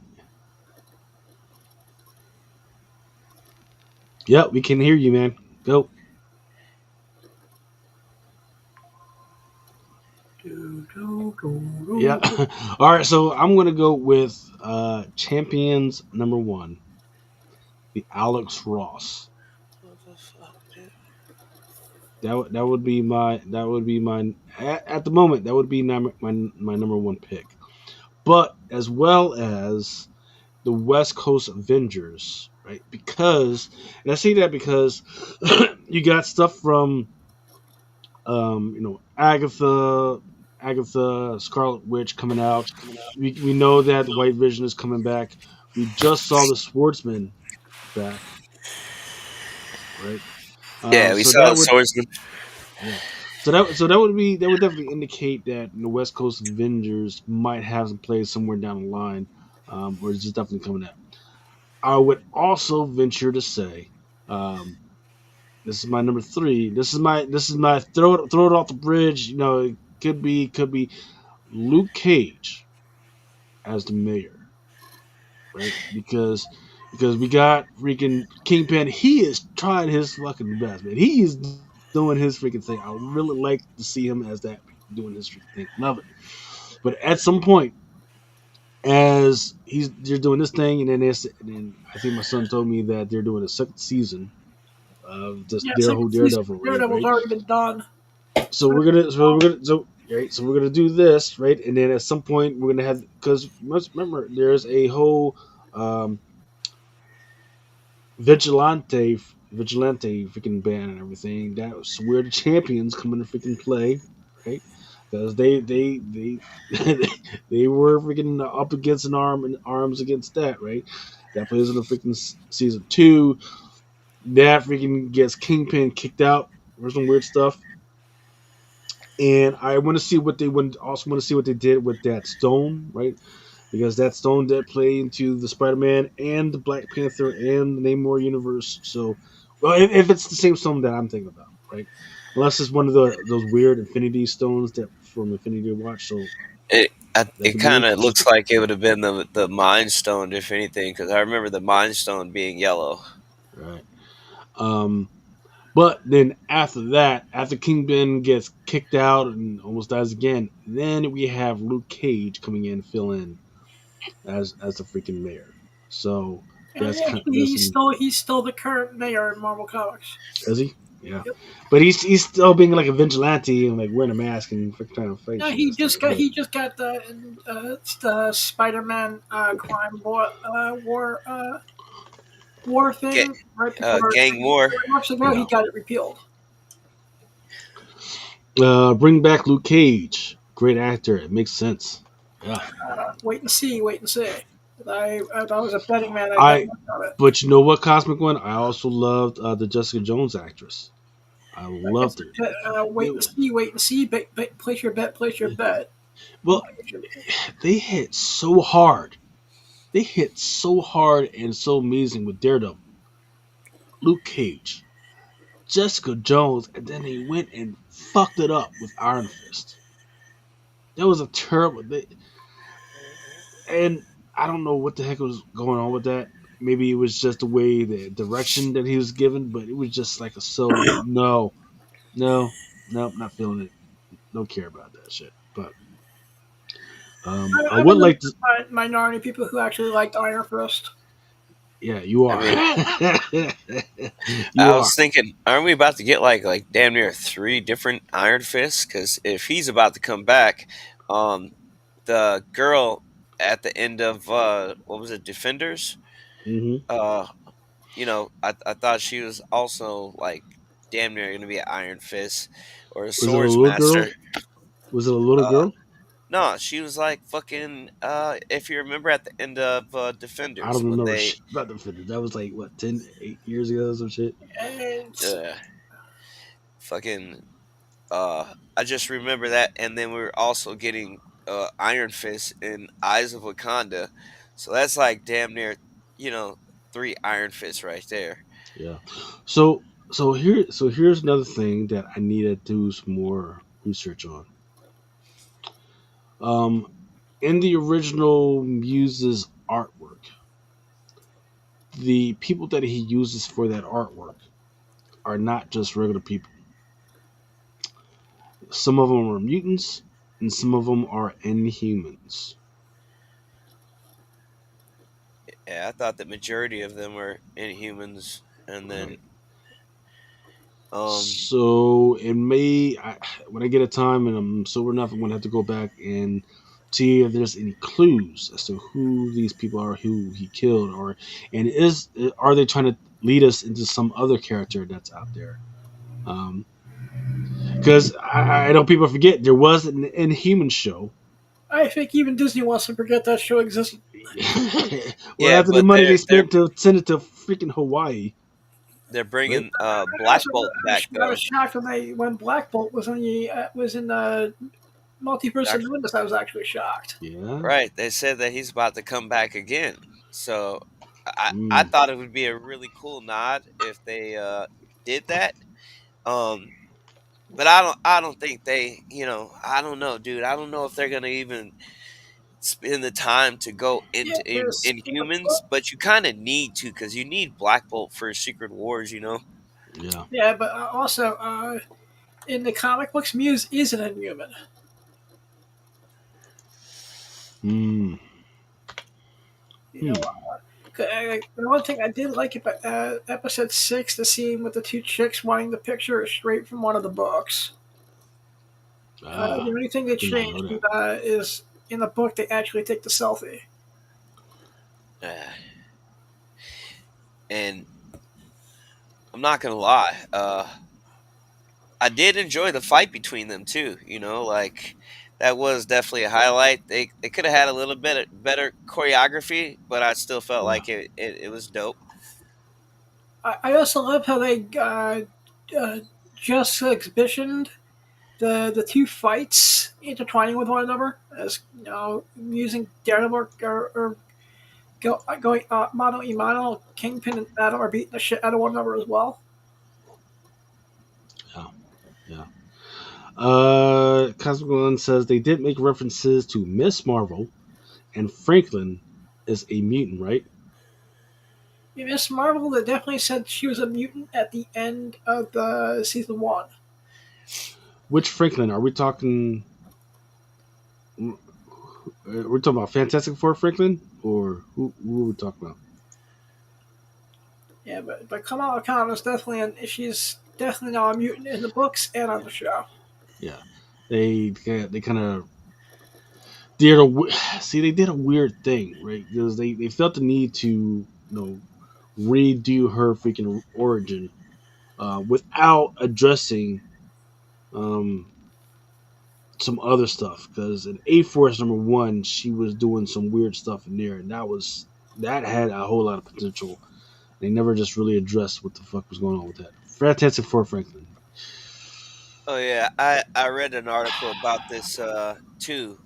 yeah, we can hear you, man. Go. Yeah. All right, so I'm gonna go with Champions number one, the Alex Ross. What the fuck, dude? That would be my at the moment that would be my number one pick. But as well as the West Coast Avengers, right? Because and I say that because you got stuff from Agatha, Scarlet Witch coming out. We know that the White Vision is coming back. We just saw the Swordsman back, right? Yeah, we So saw that the would swordsman. yeah. So that would definitely indicate that the West Coast Avengers might have some play somewhere down the line, or it's just definitely coming out. I would also venture to say, um, this is my number three. This is my throw it off the bridge. It could be Luke Cage as the mayor, right? Because we got freaking Kingpin. He is trying his fucking best, man. He is doing his freaking thing. I would really like to see him as that doing his freaking thing. Love it. But at some point, as he's they're doing this thing, and then I think my son told me that they're doing a second season of this Yeah, whole second season Daredevil, of Daredevil's right? already been done. So we're gonna so we're gonna so right so we're gonna do this, right, and then at some point we're gonna have, because remember there's a whole um vigilante freaking band and everything. That was where the champions come into freaking play, right? Because they they were freaking up against an arm and arms against that, right? That plays in the freaking season two. That freaking gets Kingpin kicked out for some weird stuff. And I want to see what they want. Also want to see what they did with that stone, right? Because that stone did play into the Spider-Man and the Black Panther and the Namor universe. So, well, if it's the same stone that I'm thinking about, right? Unless it's one of those weird Infinity stones that from Infinity Watch. So that It could be kind of interesting, looks like it would have been the Mind Stone, if anything, because I remember the Mind Stone being yellow. right? Um, but then after that, after Kingpin gets kicked out and almost dies again, then we have Luke Cage coming in to fill in as the freaking mayor. So that's Yeah, kind that's some. he's still the current mayor in Marvel Comics. Is he? Yeah. Yep. But he's still being like a vigilante and like wearing a mask and trying to fight No, shit and stuff. But he just got the Spider-Man crime war Ga- thing right before Gang War. 3 months ago. He yeah, got it repealed. bring back Luke Cage. Great actor. It makes sense. Yeah. Wait and see. Wait and see. If I was a betting man, I'd bet I. much on it. But you know what, Cosmic One? I also loved the Jessica Jones actress. I I guess loved her. wait and see. Wait and see. Place your bet. Place your bet. Well, they hit so hard. They hit so hard and so amazing with Daredevil, Luke Cage, Jessica Jones, and then they went and fucked it up with Iron Fist. That was a terrible. And I don't know what the heck was going on with that. Maybe it was just the way the direction that he was given, but it was just like a so no, no, no, not feeling it. Don't care about that shit. But I I'm would in the like to. minority of people who actually liked Iron Fist. Yeah, you I are. mean, You I are. was thinking, aren't we about to get like damn near three different Iron Fists? Because if he's about to come back, um, the girl at the end of what was it, Defenders? Hmm. Uh, I thought she was also like damn near going to be an Iron Fist or a Was it a Swords little Master. girl? Was it a little Uh, girl? no, she was like fucking. If you remember at the end of I Defenders don't when remember they shit about the fitness. That was like what 8 years ago or some shit. And uh, fucking I just remember that, and then we were also getting Iron Fist in Eyes of Wakanda, so that's like damn near, you know, three Iron Fists right there. Yeah. So here's another thing that I need to do some more research on. Um, in the original Muse's artwork, the people that he uses for that artwork are not just regular people. Some of them are mutants, and some of them are inhumans. Yeah, I thought the majority of them were Inhumans, and then Right. um, So it may, when I get a time and I'm sober enough, I'm gonna have to go back and see if there's any clues as to who these people are, who he killed, or and is are they trying to lead us into some other character that's out there? Because I know people forget there was an Inhuman show. I think even Disney wants to forget that show existed. Well, yeah, after the but money they they're spent to send it to freaking Hawaii, they're right? bringing Black Bolt back I was though. shocked when Black Bolt was in the Multiverse of Doc- Madness. I was actually shocked. Yeah. Right, they said that he's about to come back again, so I Mm, thought it would be a really cool nod if they did that. Um, But I don't think they, I don't know, dude. I don't know if they're gonna even spend the time to go Yeah, into there's Inhumans, but you kind of need to because you need Black Bolt for Secret Wars. yeah. yeah, but also in the comic books, Muse is an Inhuman. Mm, You know, hmm. the one thing I did like about episode 6, the scene with the two chicks wanting the picture is straight from one of the books. The Ah, only thing I they did not know changed that. is in the book they actually take the selfie. uh, and I'm not gonna lie. I did enjoy the fight between them too. Like that was definitely a highlight. They could have had a little bit better choreography, but I still felt Yeah, like it was dope. I also love how they uh, just exhibitioned the two fights intertwining with one another, as using Daredevil going mano a mano. Kingpin and Adam are beating the shit out of one another as well. yeah, yeah. Cosmic One says they did make references to Miss Marvel and Franklin is a mutant, right? Miss Marvel, they definitely said she was a mutant at the end of the season one. Which Franklin are we talking? We're talking about Fantastic Four Franklin, or who are we talking about? Yeah, but Kamala Khan is definitely she's definitely now a mutant in the books and on the show. Yeah, they kind of did a see they did a weird thing, right? Because they felt the need to redo her freaking origin without addressing um some other stuff. Because in A Force #1, she was doing some weird stuff in there, and that had a whole lot of potential. They never just really addressed what the fuck was going on with that. Fantastic Four Franklin. Oh yeah, I read an article about this too.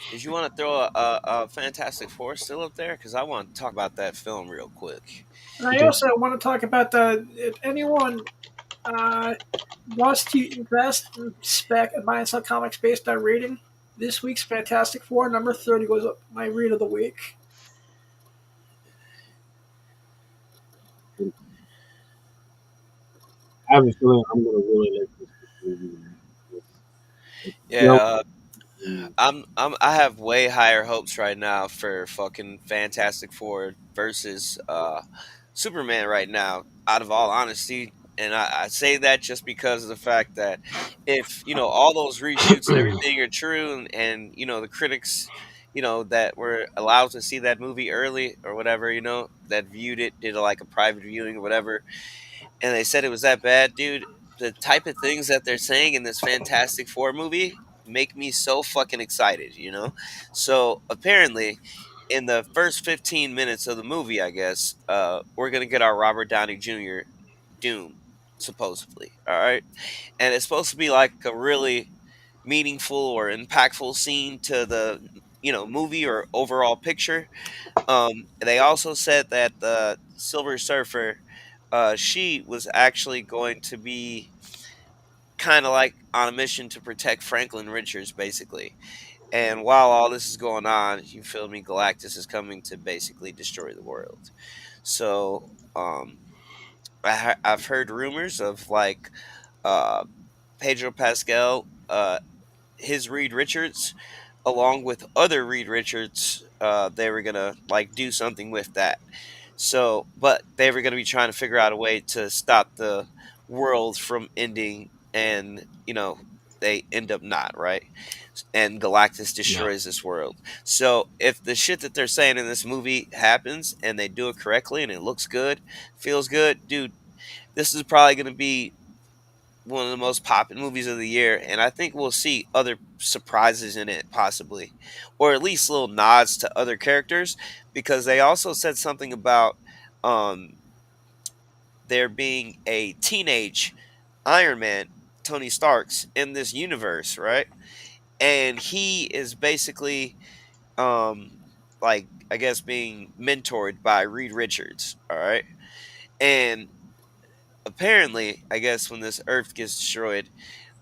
Did you want to throw a Fantastic Four still up there? Because I want to talk about that film real quick. And I Okay. also want to talk about the if anyone uh, wants to invest in spec and buy and sell comics based on reading, this week's Fantastic Four number 30 was my read of the week. I have a feeling I'm gonna really like this movie. Yeah, Yep. Mm, I have way higher hopes right now for fucking Fantastic Four versus Superman right now, out of all honesty. And I say that just because of the fact that if, all those reshoots and everything are true and the critics, that were allowed to see that movie early or whatever, that viewed it, did like a private viewing or whatever, and they said it was that bad, dude, the type of things that they're saying in this Fantastic Four movie make me so fucking excited. So apparently, in the first 15 minutes of the movie, I guess, we're gonna get our Robert Downey Jr. Doom, supposedly. All right, and it's supposed to be like a really meaningful or impactful scene to the movie or overall picture. They also said that the Silver Surfer, she was actually going to be kind of like on a mission to protect Franklin Richards, basically. And while all this is going on, you feel me? Galactus is coming to basically destroy the world. So, I've heard rumors of like uh, Pedro Pascal, his Reed Richards, along with other Reed Richards, they were gonna like do something with that. So, but they were gonna be trying to figure out a way to stop the world from ending, and they end up not right, and Galactus yeah. destroys this world. So, if the shit that they're saying in this movie happens and they do it correctly and it looks good, feels good, dude, this is probably gonna be one of the most popping movies of the year, and I think we'll see other surprises in it, possibly, or at least little nods to other characters, because they also said something about um, there being a teenage Iron Man, Tony Stark's, in this universe, right? And he is basically, um, like, I guess, being mentored by Reed Richards, all right? And apparently, I guess when this Earth gets destroyed,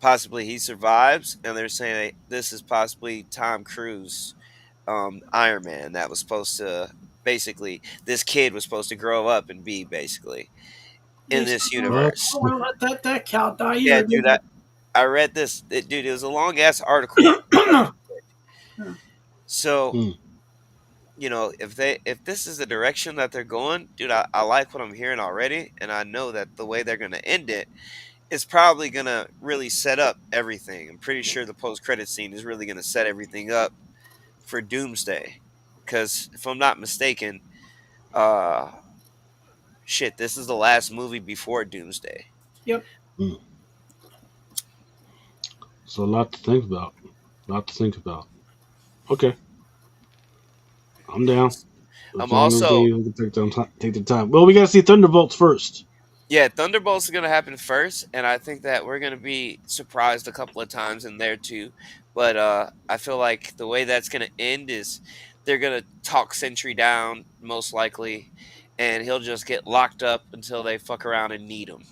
possibly he survives, and they're saying that this is possibly Tom Cruise, Iron Man, that was supposed to basically this kid was supposed to grow up and be basically in They this What? universe. don't want to let that cow die Yeah, either. dude, I read this, dude. It was a long ass article. So Hmm. if this is the direction that they're going, dude, I like what I'm hearing already, and I know that the way they're gonna end it is probably gonna really set up everything. I'm pretty sure the post credit scene is really gonna set everything up for Doomsday, because if I'm not mistaken, uh, shit, this is the last movie before Doomsday. Yep. Mm. So a lot to think about. A lot to think about. Okay, I'm down. As I'm long as also they take their time. Well, we gotta see Thunderbolts first. Yeah, Thunderbolts is gonna happen first, and I think that we're gonna be surprised a couple of times in there too. But I feel like the way that's gonna end is they're gonna talk Sentry down most likely, and he'll just get locked up until they fuck around and need him.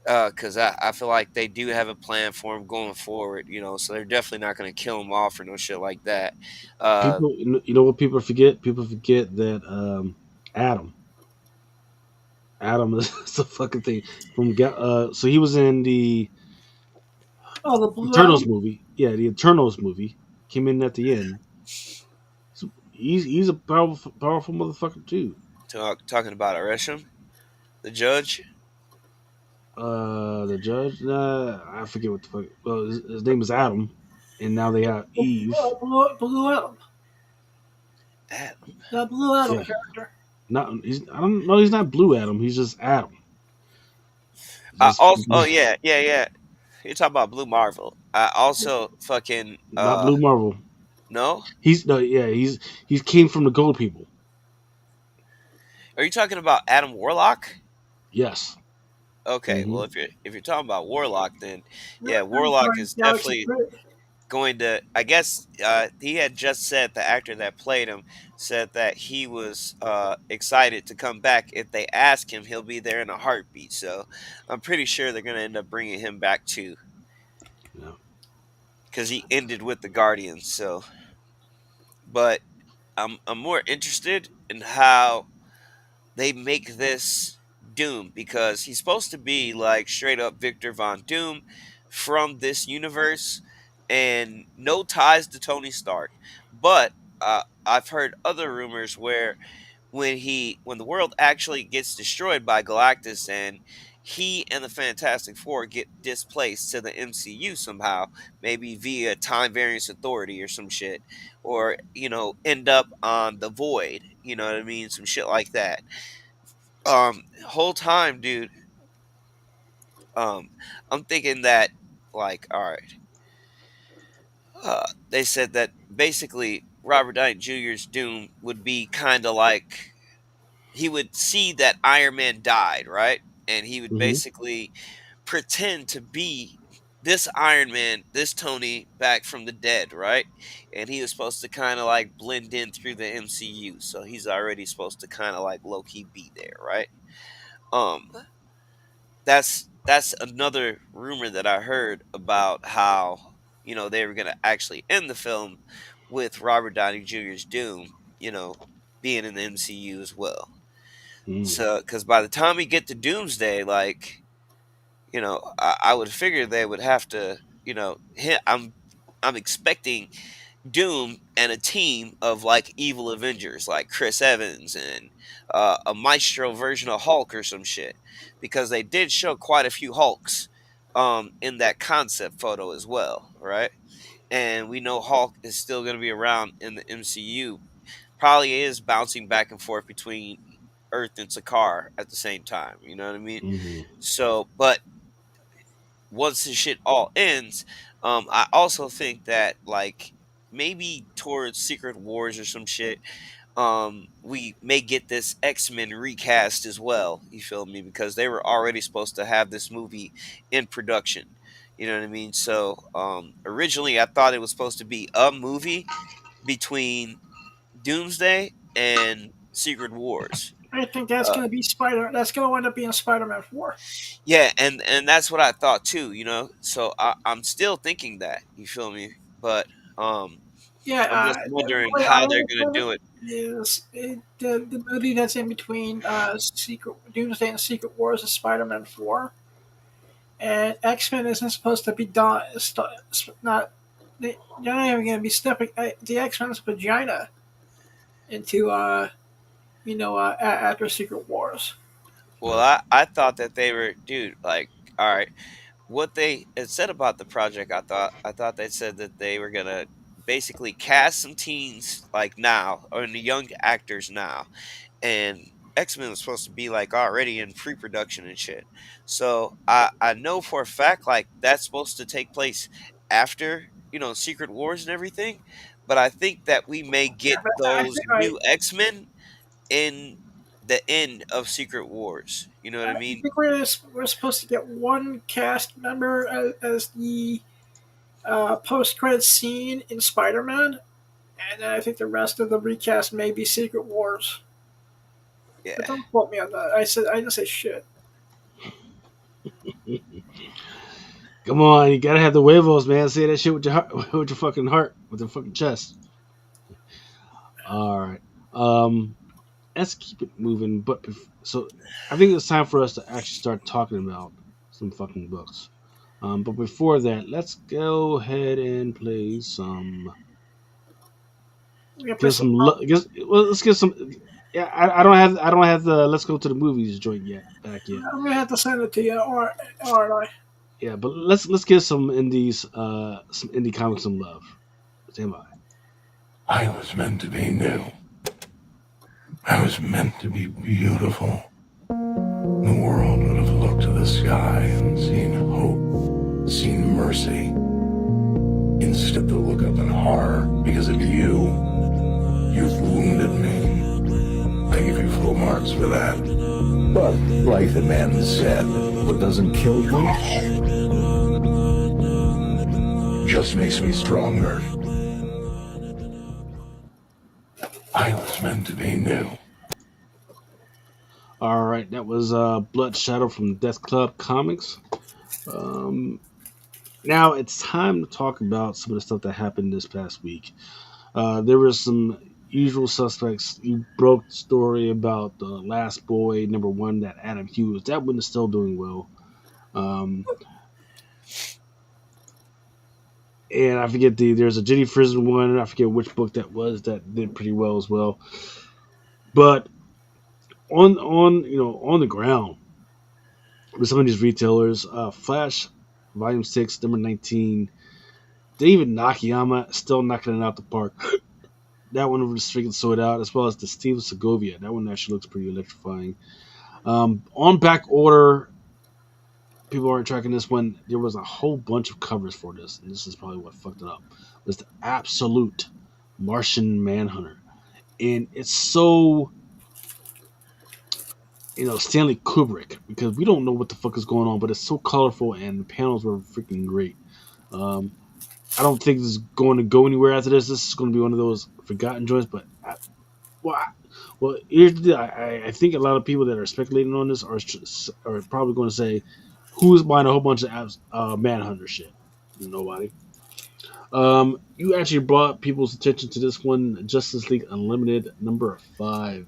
Because I feel like they do have a plan for him going forward. So they're definitely not gonna kill him off or no shit like that. Uh, People, you know what people forget? People forget that Adam, Adam is the fucking thing from. So he was in the Oh, the Blue Eternals Adam. movie. Yeah, the Eternals movie came in at the end. So he's a powerful motherfucker too. talking about Aresham, the judge. The judge, I forget what the fuck. Well, his name is Adam, and now they have Eve. Blue Adam. Adam. The Blue Adam Yeah, character. not he's. I don't know. He's not Blue Adam. He's just Adam. Just Also, oh yeah, yeah, yeah. You're talking about Blue Marvel. I also fucking not Blue Marvel. no. He's no, yeah. He's came from the Gold People. Are you talking about Adam Warlock? Yes. Okay, Hmm. well if you're talking about Warlock, then No, yeah, I'm Warlock sorry, is Galaxy definitely Grid. going to. I guess he had just said, the actor that played him said that he was excited to come back. If they ask him, he'll be there in a heartbeat. So I'm pretty sure they're going to end up bringing him back too, Yeah. because he ended with the Guardians. So, but I'm more interested in how they make this Doom, because he's supposed to be like straight up Victor Von Doom from this universe and no ties to Tony Stark. But I've heard other rumors where when the world actually gets destroyed by Galactus and he and the Fantastic Four get displaced to the MCU somehow, maybe via time variance authority or some shit, or end up on the Void, you know what I mean, some shit like that. Whole time, dude, um I'm thinking that, like, all right, they said that basically Robert Downey Jr.'s Doom would be kind of like, he would see that Iron Man died, right? And he would Hmm. basically pretend to be this Iron Man, this Tony back from the dead, right? And he was supposed to kind of like blend in through the MCU. So he's already supposed to kind of like low key be there, right? Um that's another rumor that I heard about how, they were going to actually end the film with Robert Downey Jr.'s Doom, you know, being in the MCU as well. Mm. So, because by the time we get to Doomsday, like, I would figure they would have to, I'm expecting Doom and a team of like evil Avengers, like Chris Evans and a Maestro version of Hulk or some shit, because they did show quite a few Hulks in that concept photo as well, right? And we know Hulk is still going to be around in the MCU. Probably is bouncing back and forth between Earth and Sakaar at the same time. You know what I mean? Hmm. So, but once this shit all ends, I also think that, like, maybe towards Secret Wars or some shit, we may get this X-Men recast as well. You feel me? Because they were already supposed to have this movie in production. You know what I mean? So, originally I thought it was supposed to be a movie between Doomsday and Secret Wars. I think that's Uh, gonna be Spider. That's gonna wind up being Spider-Man 4. yeah, and that's what I thought too. So I'm still thinking that. You feel me? But um, Yeah, I'm just the wondering way how I they're gonna understand do it. it is the movie that's in between Secret Doomsday and Secret Wars is Spider-Man 4, and X-Men isn't supposed to be done. Not they're not even going to be stepping the X-Men's vagina into after Secret Wars. Well, I thought that they were, dude. Like, all right, what they had said about the project, I thought they said that they were gonna basically cast some teens like now, or the young actors now, and X-Men was supposed to be like already in pre-production and shit. So I know for a fact like that's supposed to take place after, Secret Wars and everything. But I think that we may get But I those think new X-Men in the end of Secret Wars. You know what I I mean? think we're supposed to get one cast member as the post credit scene in Spider Man, and then I think the rest of the recast may be Secret Wars. But Yeah. don't quote me on that. I didn't say shit. Come on, you gotta have the huevos, man. Say that shit with your heart, with your fucking heart, with your fucking chest. All right. Um, let's keep it moving. So I think it's time for us to actually start talking about some fucking books. But before that, let's go ahead and play some. We're gonna play Get some. some. Well, let's get some. Yeah, I don't have. I don't have the. Let's go to the movies joint yet. Back yet. I'm gonna have to send it to you, or aren't I? Yeah, but let's give some indies. Some indie comics some love. Stand by. I was meant to be new. I was meant to be beautiful. The world would have looked to the sky and seen hope, seen mercy. Instead, they look up in horror because of you. You've wounded me. I give you full marks for that. But, like the man said, what doesn't kill you just makes me stronger. I was meant to be new. All right, that was Blood Shadow from Death Club Comics. Um, Now it's time to talk about some of the stuff that happened this past week. There was some usual suspects. You broke the story about the Last Boy #1, that Adam Hughes. That one is still doing well. Um, and I forget there's a Jenny Frison one. I forget which book that was that did pretty well as well. But on the ground with some of these retailers, Flash Volume 6, #19. David Nakayama still knocking it out the park. That one was freaking sold out, as well as the Steven Segovia. That one actually looks pretty electrifying. On back order, people aren't tracking this one. There was a whole bunch of covers for this, and this is probably what fucked it up. It was the Absolute Martian Manhunter, and it's so Stanley Kubrick, because we don't know what the fuck is going on, but it's so colorful and the panels were freaking great. Um, I don't think this is going to go anywhere after this. This is going to be one of those forgotten joints. But well, here's the deal. I think a lot of people that are speculating on this are probably going to say, "Who's buying a whole bunch of Manhunter shit?" Nobody. You actually brought people's attention to this one, Justice League Unlimited #5.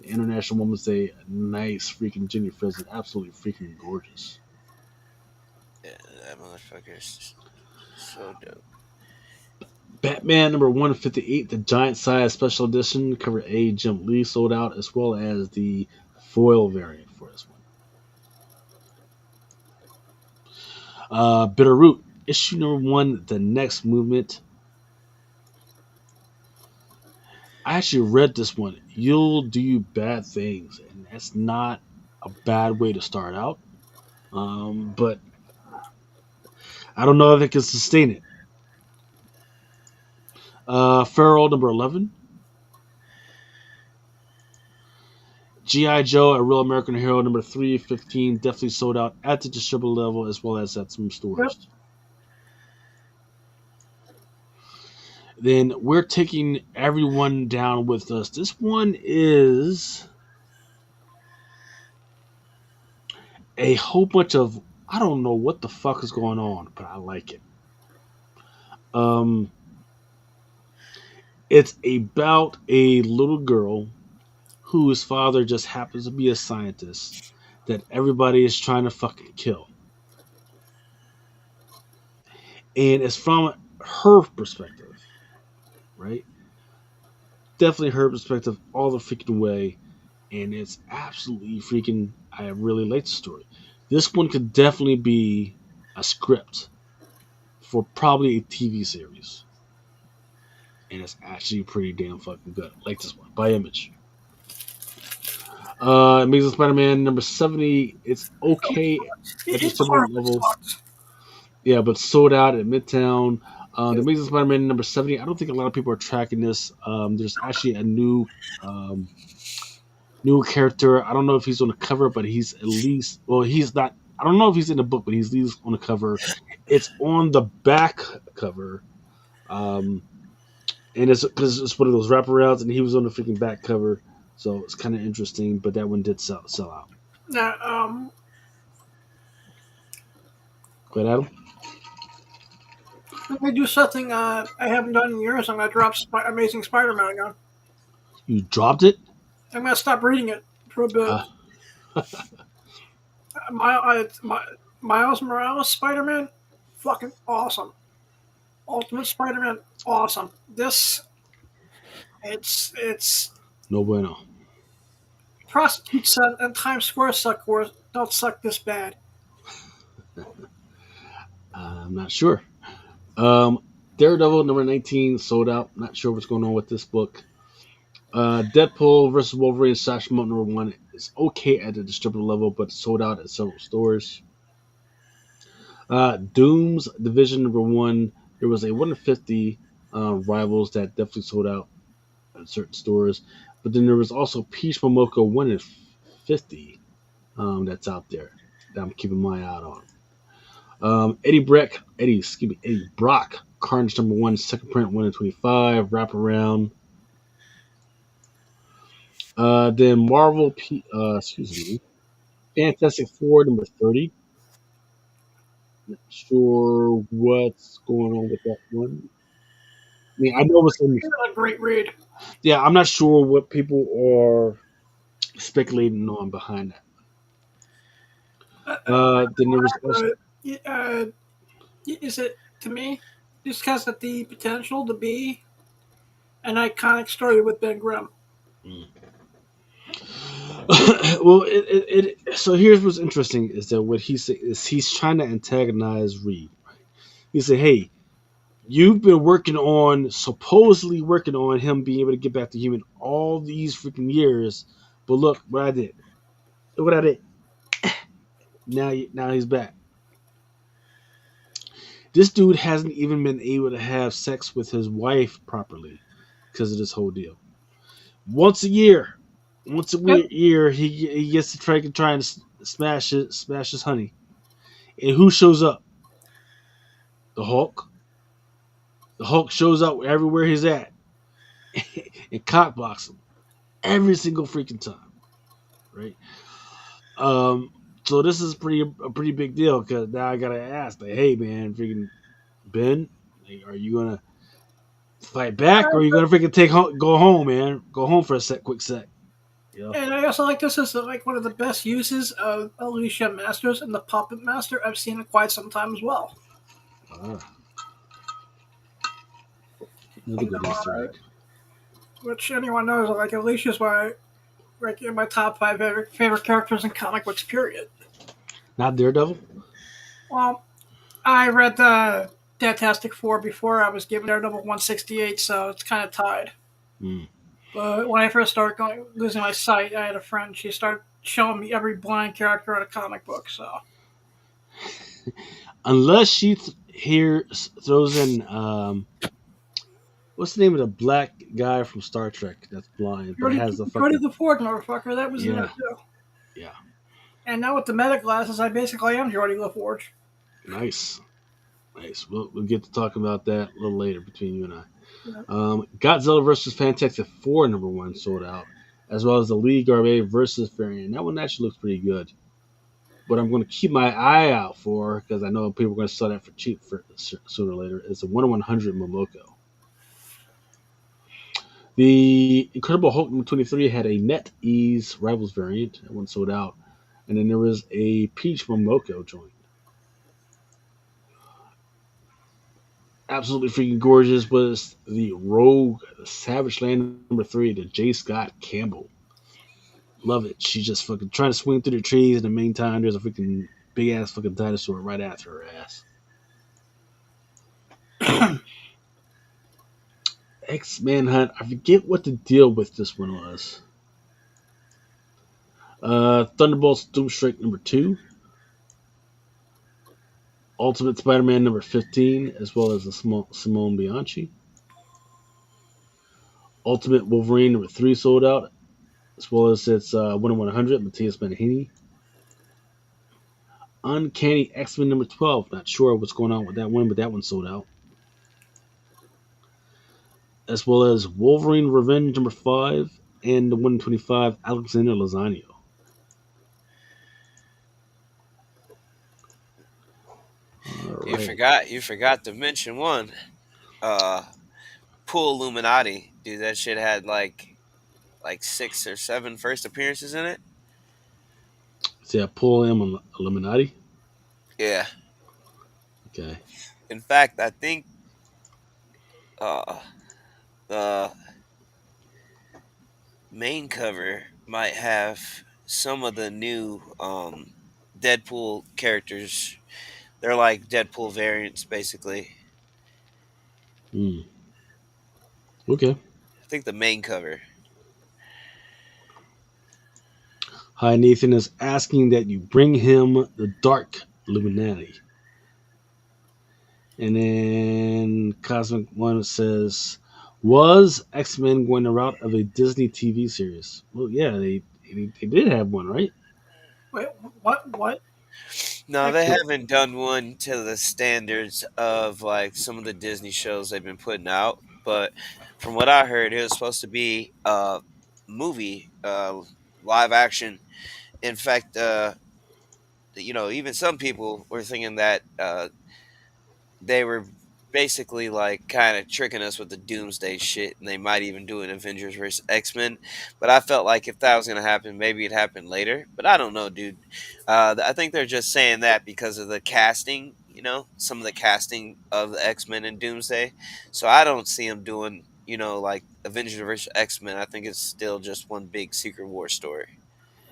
The International Women's Day. Nice freaking Jenny Frison, absolutely freaking gorgeous. Yeah, that motherfucker is so dope. Batman #158, the giant size special edition, cover A, Jim Lee, sold out, as well as the foil variant for this one. Bitterroot, issue #1, The Next Movement. I actually read this one. You'll do bad things, and that's not a bad way to start out. But I don't know if it can sustain it. Farrell #11. G.I. Joe, A Real American Hero #315, definitely sold out at the distributor level as well as at some stores. Yep. Then we're taking everyone down with us. This one is a whole bunch of, I don't know what the fuck is going on, but I like it. It's about a little girl whose father just happens to be a scientist that everybody is trying to fucking kill. And it's from her perspective, right? Definitely her perspective all the freaking way. And it's absolutely freaking, I really like the story. This one could definitely be a script for probably a TV series. And it's actually pretty damn fucking good. I like this one by Image. Amazing Spider-Man number 70. It's okay at It distributor horribly level. sucks. Yeah, but sold out at Midtown. The Amazing Spider-Man number 70. I don't think a lot of people are tracking this. There's actually a um, new character. I don't know if he's on the cover, but he's at least, well, he's not. I don't know if he's in the book, but he's at least on the cover. It's on the back cover. Um, and it's because it's one of those wraparounds, and he was on the freaking back cover, so it's kind of interesting. But that one did sell out. Now, Go ahead, Adam. I'm gonna do something I haven't done in years. I'm gonna drop Amazing Spider-Man again. You dropped it. I'm gonna stop reading it for a bit. Uh, Miles Morales Spider-Man, fucking awesome. Ultimate Spider-Man, awesome. This, it's no bueno. prostitutes and Times Square don't suck this bad. I'm not sure. Daredevil number 19 sold out. Not sure what's going on with this book. Deadpool versus Wolverine / Month number 1 is okay at the distributor level, but sold out at several stores. Doom's Division number 1, there was a 150 rivals that definitely sold out at certain stores, but then there was also Peach Momoko 1 in 50 that's out there that I'm keeping my eye on. Eddie Brock, Carnage number 1, second print 1 in 25, wraparound. Then Marvel, Fantastic Four number 30. Not sure what's going on with that one. I mean, I know what's in. It's a great read. Yeah, I'm not sure what people are speculating on behind that. Then there was also, Is it to me? Just has the potential to be an iconic story with Ben Grimm. well, so here's what's interesting is that what he said is he's trying to antagonize Reed. He said, "Hey, you've been supposedly working on him being able to get back to human all these freaking years, but look what I did. Look what I did. Now he's back. This dude hasn't even been able to have sex with his wife properly because of this whole deal. Once a year, he gets to try and smash his honey. And who shows up? The Hulk. The Hulk shows up everywhere he's at and cockblocks him every single freaking time, right? So this is a pretty big deal because now I gotta ask, like, hey man, freaking Ben, like, are you gonna fight back or are you gonna freaking go home, man? Go home for a quick sec. You know? And I also like this as like one of the best uses of Alicia Masters and the Puppet Master I've seen in quite some time as well. Another good Easter egg. Which anyone knows, like Alicia's like in my top 5 favorite characters in comic books. Period. Not Daredevil. Well, I read the Fantastic Four before I was given Daredevil 168, so it's kind of tied. But when I first started losing my sight, I had a friend. She started showing me every blind character in a comic book. So, unless she throws in, what's the name of the black guy from Star Trek that's blind but has the fucking the Ford motherfucker. That was in it too. Yeah. And now with the meta glasses, I basically am Geordie LaForge. Nice. We'll get to talk about that a little later between you and I. Yeah. Godzilla vs. Fantastic Four number 1 sold out, as well as the League Garbe versus variant. That one actually looks pretty good. But I'm going to keep my eye out for, because I know people are going to sell that for cheap sooner or later, is the 1/100 Momoko. The Incredible Hulk number 23 had a NetEase Rivals variant. That one sold out. And then there was a Peach Momoko joint. Absolutely freaking gorgeous was the Rogue Savage Land number 3, the J. Scott Campbell. Love it. She's just fucking trying to swing through the trees. In the meantime, there's a freaking big ass fucking dinosaur right after her ass. X-Men Hunt. I forget what the deal with this one was. Thunderbolts Doomstrike number 2, Ultimate Spider-Man number 15, as well as the Simone Bianchi. Ultimate Wolverine number 3 sold out, as well as its 1 in 100, Matthias Benahini. Uncanny X-Men number 12, not sure what's going on with that one, but that one sold out. As well as Wolverine Revenge number 5 and the 125 Alexander Lozano. You forgot to mention one. Uh, Pool Illuminati, dude. That shit had like 6 or 7 first appearances in it. So yeah, Paul M. Illuminati. Yeah. Okay. In fact, I think the main cover might have some of the new Deadpool characters. They're like Deadpool variants, basically. Hmm. Okay. I think the main cover. Hi, Nathan is asking that you bring him the Dark Illuminati. And then Cosmic One says, was X-Men going the route of a Disney TV series? Well, yeah, they did have one, right? Wait, what? What? No, they X-Men? haven't done one to the standards of like some of the Disney shows they've been putting out. But from what I heard, it was supposed to be a movie, live action. In fact, even some people were thinking that they were basically like kind of tricking us with the Doomsday shit, and they might even do an Avengers versus X-Men. But I felt like if that was gonna happen, maybe it happened later. But I don't know, dude. I think they're just saying that because of the casting. Some of the casting of the X-Men and Doomsday. So I don't see them doing like Avengers versus X-Men. I think it's still just one big Secret War story.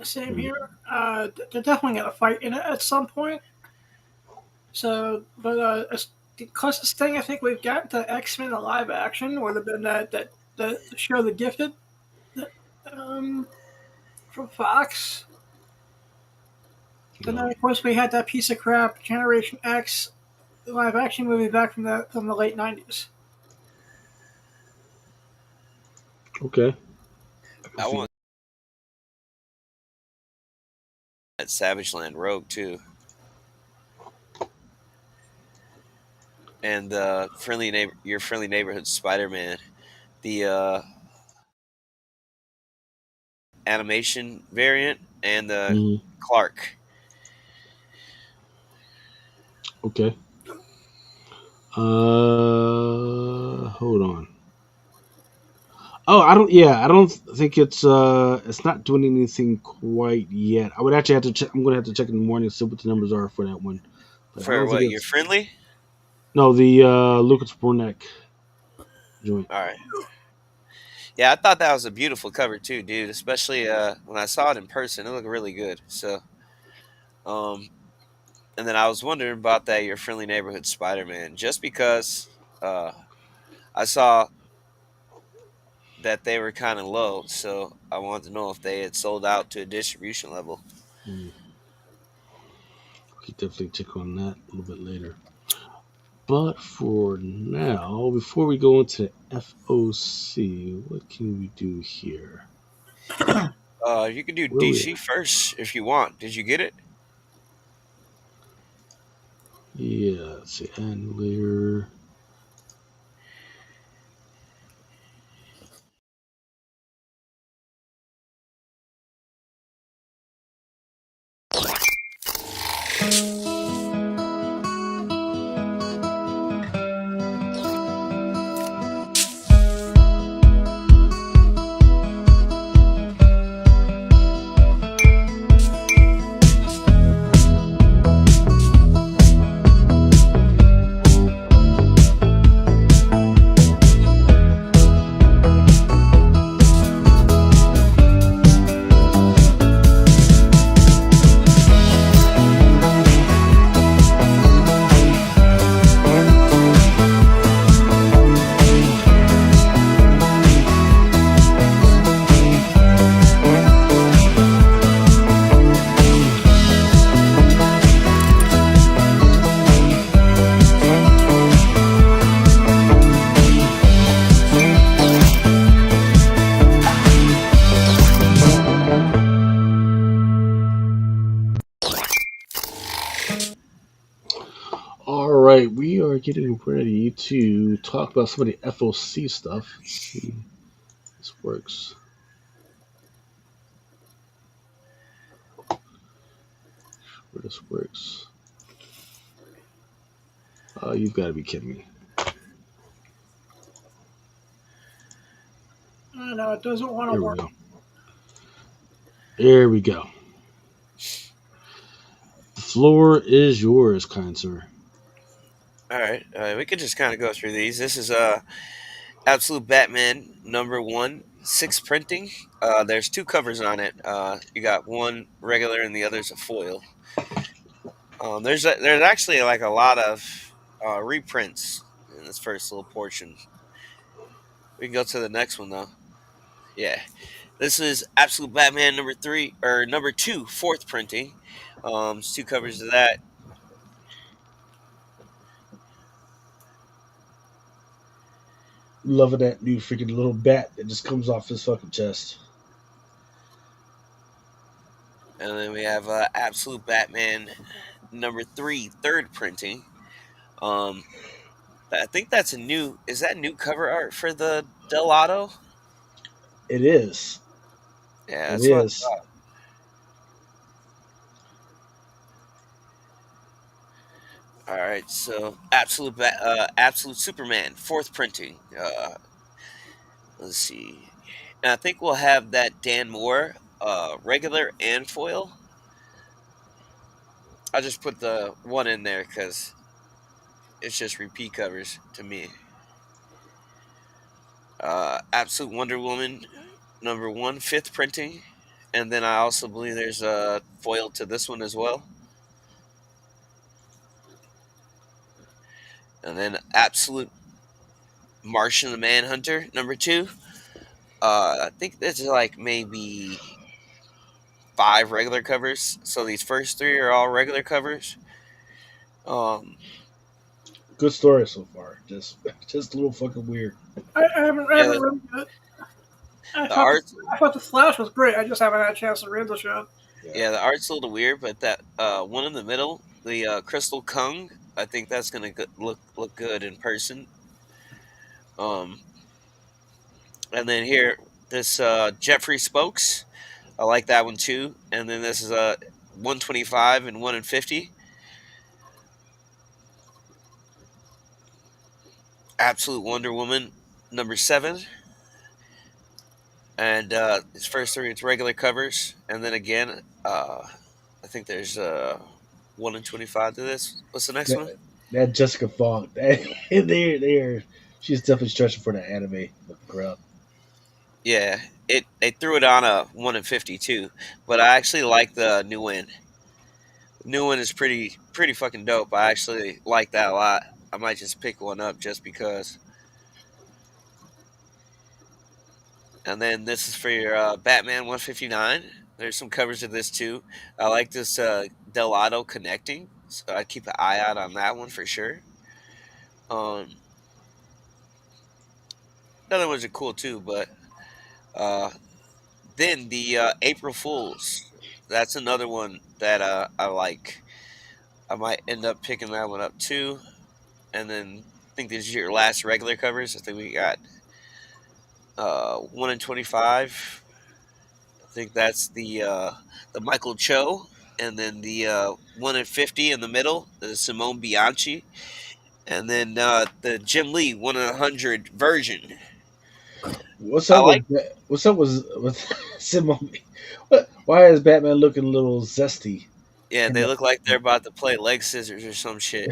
Same Hmm. here. They're definitely gonna fight in it at some point. So, but the closest thing I think we've got to X Men live action would have been that the show The Gifted, that, from Fox. And Yeah. then of course we had that piece of crap Generation X live action movie back from the late '90s. Okay. I want that Savage Land Rogue too, and your friendly neighborhood Spider-Man, the animation variant, and the Hmm. Clark. Okay. Hold on. Oh, I don't. Yeah, I don't think it's not doing anything quite yet. I would actually have to check. I'm gonna have to check in the morning and see what the numbers are for that one. But I For don't think what? You're it's friendly? no the Lucas Bornek joint. All right. Yeah, I thought that was a beautiful cover too, dude. Especially when I saw it in person, it looked really good. So, um, and then I was wondering about that your friendly neighborhood Spider-Man, just because uh, I saw that they were kind of low, so I wanted to know if they had sold out to a distribution level. Hmm. We could definitely check on that a little bit later. But for now, before we go into FOC, what can we do here? You can do Where we DC at? first if you want. Did you get it? Yeah, let's see, Annular. getting ready to talk about some of the FOC stuff. Let's see if this works. Where this works. Oh, you've got to be kidding me. I know it doesn't want to Here we work. go. There we go. The floor is yours, kind sir. All right, we could just kind of go through these. This is Absolute Batman number 1, 6 printing. There's 2 covers on it. You got one regular and the other's a foil. There's actually like a lot of reprints in this first little portion. We can go to the next one though. Yeah, this is Absolute Batman number 3 or number 2, fourth printing. It's 2 covers of that. Loving that new freaking little bat that just comes off his fucking chest. And then we have Absolute Batman number 3, third printing. Um, I think that's a new. Is that new cover art for the Delato? It is. Yeah, It that's what. is. All right, so Absolute Superman, fourth printing. Let's see. And I think we'll have that Dan Moore, regular and foil. I'll just put the one in there because it's just repeat covers to me. Absolute Wonder Woman number 1, fifth printing, and then I also believe there's a foil to this one as well. And then Absolute Martian the Manhunter number 2. I think this is like maybe 5 regular covers. So these first 3 are all regular covers. Um, Good story so far. Just a little fucking weird. I yeah, haven't read it. I the thought the, art, I thought the Flash was great. I just haven't had a chance to read the show. Yeah. yeah, the art's a little weird, but that one in the middle, the Crystal Kung, I think that's gonna look good in person. Um, and then here, this Jeffrey Spokes, I like that one too. And then this is a 125 and 1 in 50. Absolute Wonder Woman number 7. And its first 3, it's regular covers, and then again, I think there's 1 in 25 to this. What's the next one? That Jessica Fong, they're she's definitely stretching for the anime looking crowd. Yeah, it they threw it on a 1 in 50 too, but I actually like the new one. The new one is pretty fucking dope. I actually like that a lot. I might just pick one up just because. And then this is for your Batman 159. There's some covers of this too. I like this Delato connecting, so I'd keep an eye out on that one for sure. Um, other ones are cool too, but uh, then the April Fools. That's another one that I like. I might end up picking that one up too. And then I think these are your last regular covers. I think we got 1 in 25. I think that's the Michael Cho, and then the 1 in 50 in the middle, the Simone Bianchi, and then the Jim Lee 1 in 100 version. What's I up like. what's up with Simone? Why is Batman looking a little zesty? Yeah, In they the, look like they're about to play leg scissors or some shit.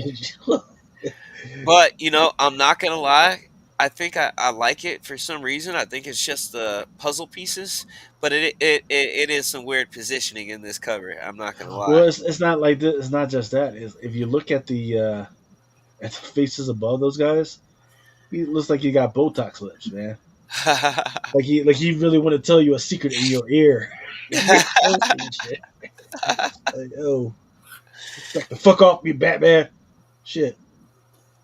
But I'm not gonna lie. I think I like it for some reason. I think it's just the puzzle pieces, but it is some weird positioning in this cover. I'm not gonna lie. well, it's not like this. It's not just that. If you look at the faces above those guys, he looks like he got Botox lips, man. Like he really want to tell you a secret in your ear. Get closer and shit. Like, oh, back the fuck off me, Batman. Shit.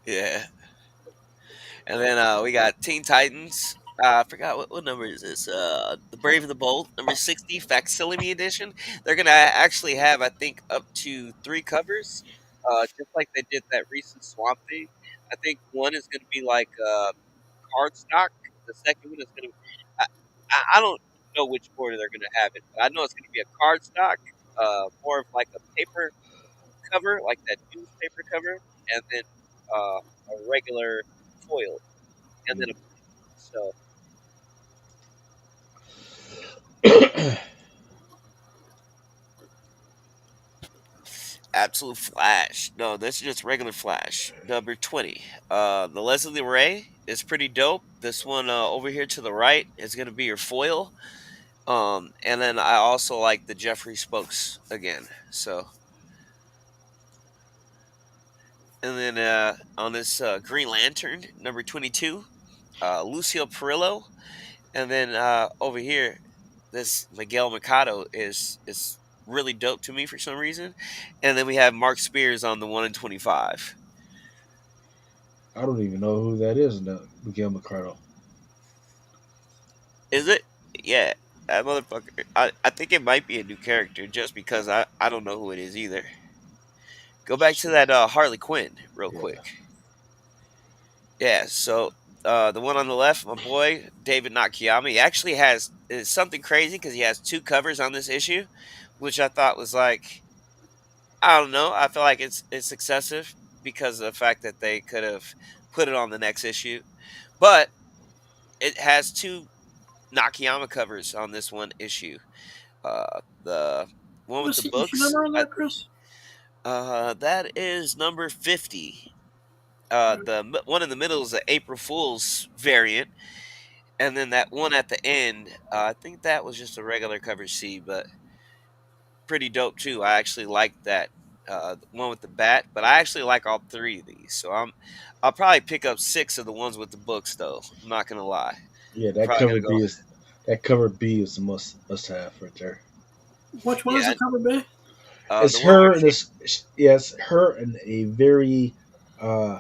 Yeah. And then we got Teen Titans. I forgot what number is this. The Brave and the Bold, number 60, facsimile edition. They're gonna actually have, I think, up to 3 covers, just like they did that recent Swamp Thing. I think one is going to be like card stock. The second one is going to. I don't know which order they're going to have it, but I know it's going to be a card stock, more of like a paper cover, like that newspaper cover, and then a regular foil, and then a so absolute flash. No, this is just regular flash. Number 20. The Leslie Ray is pretty dope. This one over here to the right is going to be your foil. And then I also like the Jeffrey Spokes again. So, and then on this Green Lantern, number 22, Lucio Perillo. And then over here, this Miguel Mercado is really dope to me for some reason. And then we have Mark Spears on the 1 in 25. I don't even know who that is. No, Miguel Mercado. Is it? Yeah, that motherfucker. I think it might be a new character just because I don't know who it is either. Go back to that Harley Quinn real Yeah, quick. Yeah, so the one on the left, my boy David Nakayama, he actually has it's something crazy because he has two covers on this issue, which I thought was like I don't know. I feel like it's excessive because of the fact that they could have put it on the next issue, but it has two Nakayama covers on this one issue. The one with What's the the issue books, number on that, Chris? that is number 50. One in the middle is the April Fool's variant, and then that one at the end, I think that was just a regular cover C, but pretty dope too. I actually like that one with the bat, but I actually like all three of these. So I'll probably pick up six of the ones with the books though. I'm not gonna lie. yeah. I'm probably gonna go. That cover B is a must have right there. Which one is Yeah, the cover B? It's the one where her and this. Yes, her and a very uh,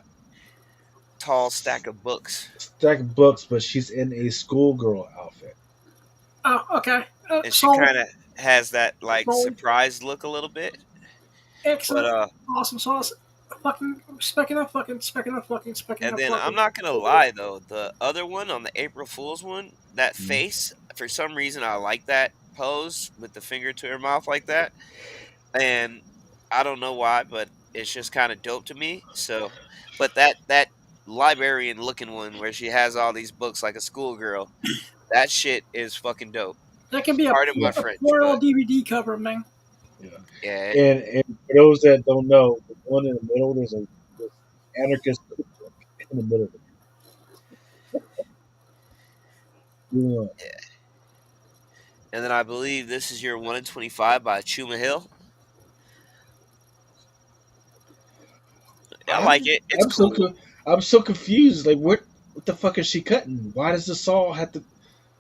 tall stack of books, stack of books, but she's in a schoolgirl outfit. Oh, okay. and she Sold. kind of has that like Sold. surprised look a little bit. But Excellent. Awesome sauce. Fucking specking up, fucking specking up, fucking specking and up, then I'm fucking. not gonna lie though, the other one on the April Fool's one, that Mhm. face for some reason I like that pose with the finger to her mouth like that, and I don't know why, but it's just kind of dope to me. So, but that librarian looking one where she has all these books like a schoolgirl, that shit is fucking dope. That can be Pardon my a French, plural but DVD cover, man. Yeah. yeah, And for those that don't know, the one in the middle, there's a this anarchist cookbook in the middle of it. Yeah. and then I believe this is your 1 in 25 by Chuma Hill. I like I'm it. It's I'm so cool. I'm so confused. Like what the fuck is she cutting? Why does the saw have to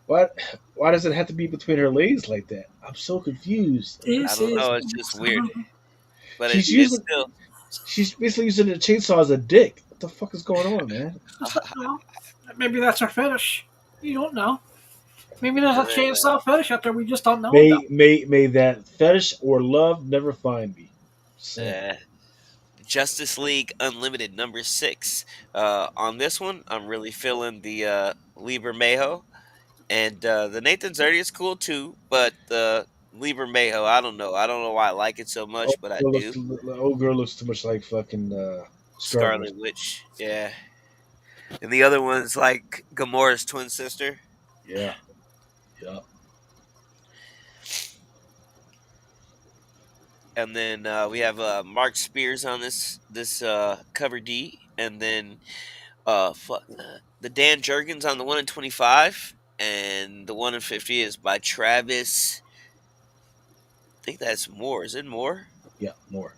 why why does it have to be between her legs like that? I'm so confused. I This don't is know. It's just weird, but She's it's using still. she's basically using the chainsaw as a dick. What the fuck is going on, man? well, maybe that's her fetish. You don't know. Maybe there's a And then chainsaw fetish out there we just don't know about. May that fetish or love never find me. Saying. uh, Justice League Unlimited number 6. On this one, I'm really feeling the Liber Mayo, and the Nathan Zerdy is cool too, but the Liber Mayo, I don't know. I don't know why I like it so much, but I do. Old girl looks too much like fucking Scarlet Witch. Scarlet Witch, yeah. And the other one's like Gamora's twin sister. Yeah, yeah. And then we have Mark Spears on this cover D, and then the Dan Jurgens on the 1 in 25, and the 1 in 50 is by Travis. I think that's Moore. Is it Moore? Yeah, more.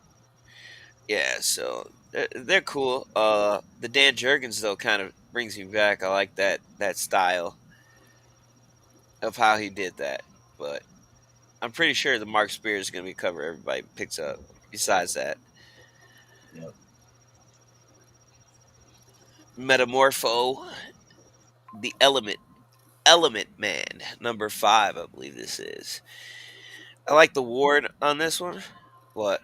Yeah, so they're cool. The Dan Jurgens though kind of brings me back. I like that style of how he did that, but I'm pretty sure the Mark Spears is going to be cover everybody picks up. Besides that, Yeah. Metamorpho, the Element Man, number 5, I believe this is. I like the Ward on this one. What?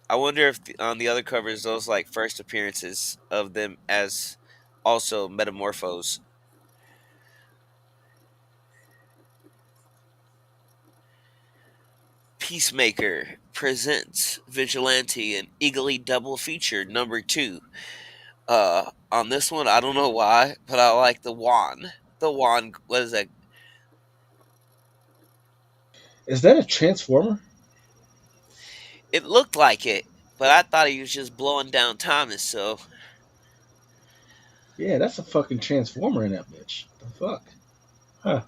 I wonder if on the other covers those like first appearances of them as also metamorphos. Peacemaker presents Vigilante and Eagerly Double Feature #2. On this one, I don't know why, but I like the wand. The wand, what is that? Is that a transformer? It looked like it, but I thought he was just blowing down Thomas. So Yeah, that's a fucking transformer in that bitch. The fuck? Huh.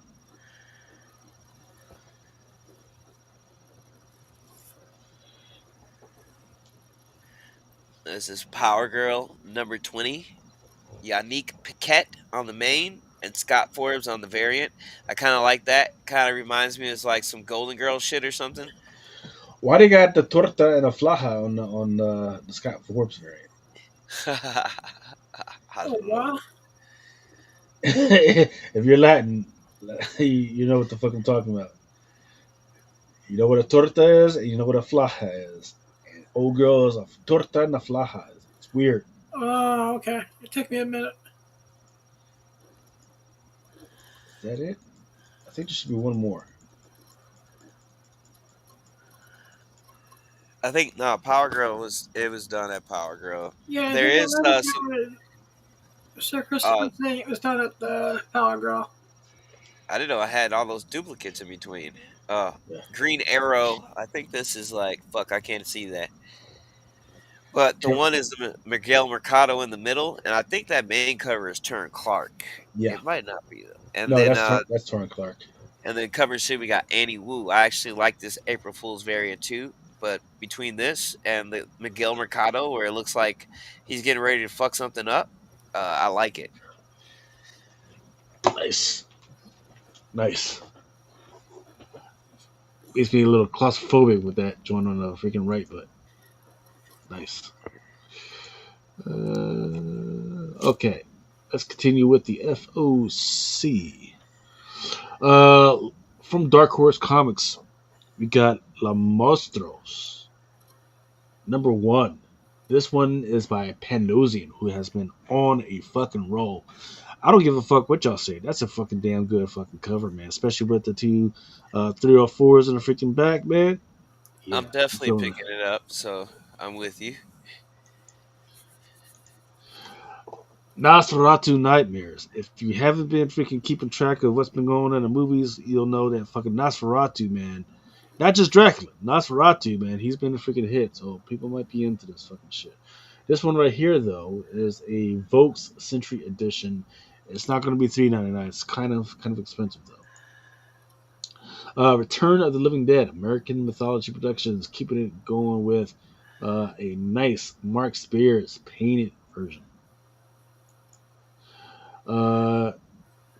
this is Power Girl #20. Yannick Piquet on the main and Scott Forbes on the variant. I kind of like that. Kind of reminds me of like some Golden Girl shit or something. Why they got the torta and a flaja on the Scott Forbes variant? I Oh don't know. wow. If you're Latin, you know what the fuck I'm talking about. You know what a torta is, and you know what a flaja is. And old girl is a torta and a flaja. It's weird. Oh, okay. It took me a minute. Is that it? I think there should be one more. I think no, Power Girl was done at Power Girl. Yeah, I There think is that was some. done at Sir Christopher Uh, thing. It was done at the Power Girl. I didn't know I had all those duplicates in between. Yeah. Green Arrow. I think this is like fuck. I can't see that. But the Turn, one is the Miguel Mercado in the middle, and I think that main cover is Turn Clark. yeah. It might not be though. No, that's Torrin Clark. And then cover two we got Annie Wu. I actually like this April Fool's variant too. But between this and the Miguel Mercado, where it looks like he's getting ready to fuck something up, I like it. Nice. Nice. Makes me a little claustrophobic with that joint on the freaking right, but nice. Okay, let's continue with the FOC. Uh, from Dark Horse Comics, we got La Monstros #1. This one is by Panosian, who has been on a fucking roll. I don't give a fuck what y'all say. That's a fucking damn good fucking cover, man. Especially with the two 304s in the freaking back, man. Yeah, I'm I'm definitely feeling picking it up, so I'm with you. Nosferatu Nightmares. If you haven't been freaking keeping track of what's been going on in the movies, you'll know that fucking Nosferatu, man. Not just Dracula, Nosferatu, man. He's been a freaking hit, so people might be into this fucking shit. This one right here, though, is a Vokes Century Edition. It's not going to be $3.99. It's kind of expensive though. Return of the Living Dead, American Mythology Productions, keeping it going with a nice Mark Spears painted version.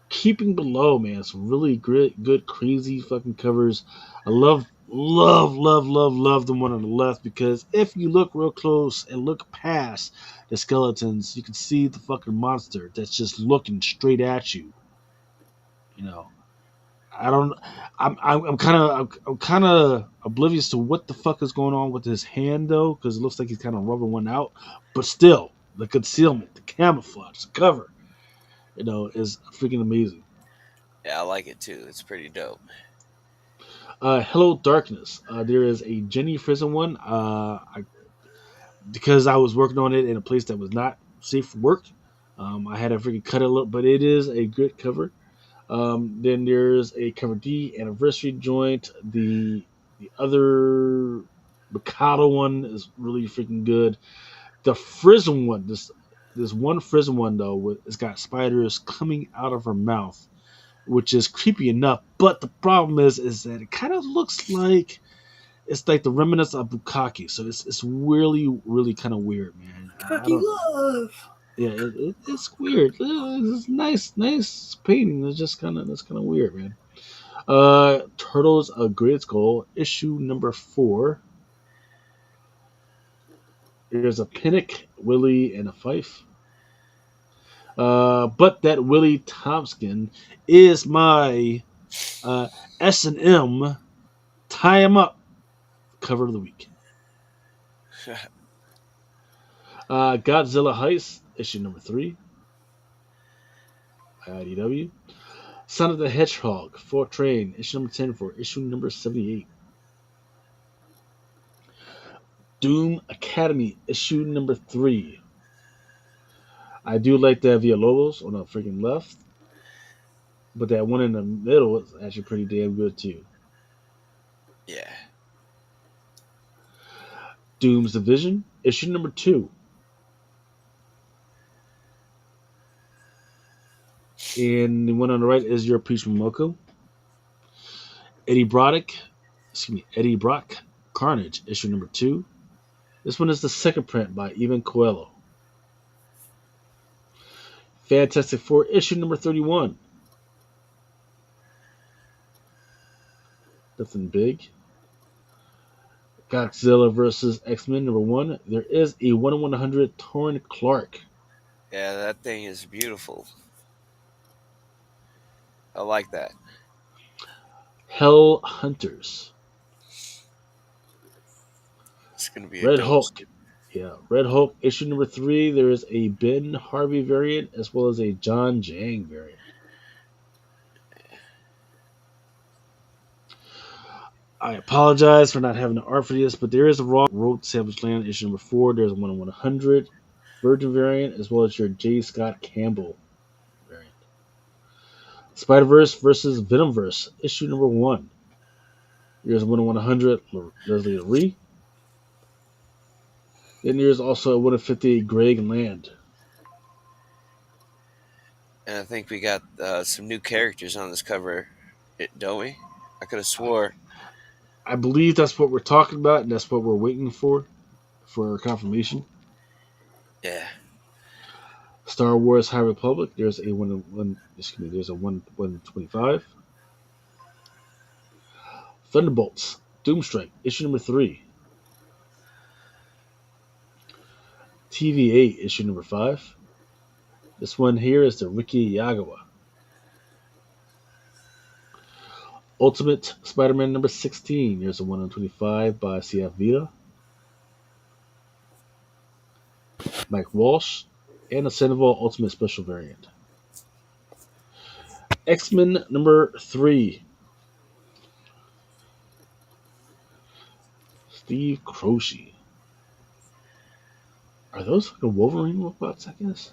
Keeping Below, man, some really great, good, crazy fucking covers. I love the one on the left because if you look real close and look past the skeletons, you can see the fucking monster that's just looking straight at you. You know, I don't. I'm kind of oblivious to what the fuck is going on with his hand though, because it looks like he's kind of rubbing one out. But still, the concealment, the camouflage, the cover, is freaking amazing. Yeah, I like it too. It's pretty dope. Hello Darkness. There is a Jenny Frison one. Because I was working on it in a place that was not safe for work, I had to freaking cut it a little, but it is a good cover. Then there's a cover D anniversary joint. The other Mikado one is really freaking good. The Frism one, this one Frism one though, it's got spiders coming out of her mouth, which is creepy enough. But the problem is that it kind of looks like it's like the remnants of Bukaki. So it's really kind of weird, man. I Cookie don't. love. Yeah, it's weird. It's nice painting. It's kind of weird, man. Turtles: A Great Skull, issue #4. There's a Pinnock, Willie, and a Fife. But that Willie Thompson is my S&M tie him up cover of the week. Godzilla Heist, issue number 3, IDW. Son of the Hedgehog, Fort Train, issue number 10 for issue number 78. Doom Academy, issue number 3. I do like that Villalobos on the freaking left, but that one in the middle is actually pretty damn good too. Yeah. Doom's Division, issue number 2. And the one on the right is your Peach Momoko. Eddie Brock, Carnage, issue number 2. This one is the second print by Ivan Coelho. Fantastic Four, issue number 31. Nothing big. Godzilla vs. X-Men number 1. There is a 1 in 100 Torrin Clark. Yeah, that thing is beautiful. I like that. Hell Hunters. It's gonna be a Red dope. Hulk. Yeah, Red Hulk issue number 3. There is a Ben Harvey variant as well as a John Jang variant. I apologize for not having the art for this, but there is a Raw Road Savage Land issue number 4. There's a 1 in 100 Virgin variant as well as your J. Scott Campbell variant. Spider-Verse versus Venomverse issue number 1. There's a 1 in 100 Leslie Ree. Then there's also a 1 in 50 Greg Land. And I think we got some new characters on this cover, don't we? I could have swore. I believe that's what we're talking about, and that's what we're waiting for confirmation. Yeah. Star Wars High Republic. There's a 125. Thunderbolts Doomstrike issue number 3. TVA issue number 5. This one here is the Ricky Yagawa. Ultimate Spider-Man number 16. There's a 1 in 25 by CF Vita. Mike Walsh. And a Sandoval Ultimate Special variant. X-Men number 3. Steve Croce. Are those fucking Wolverine robots, I guess?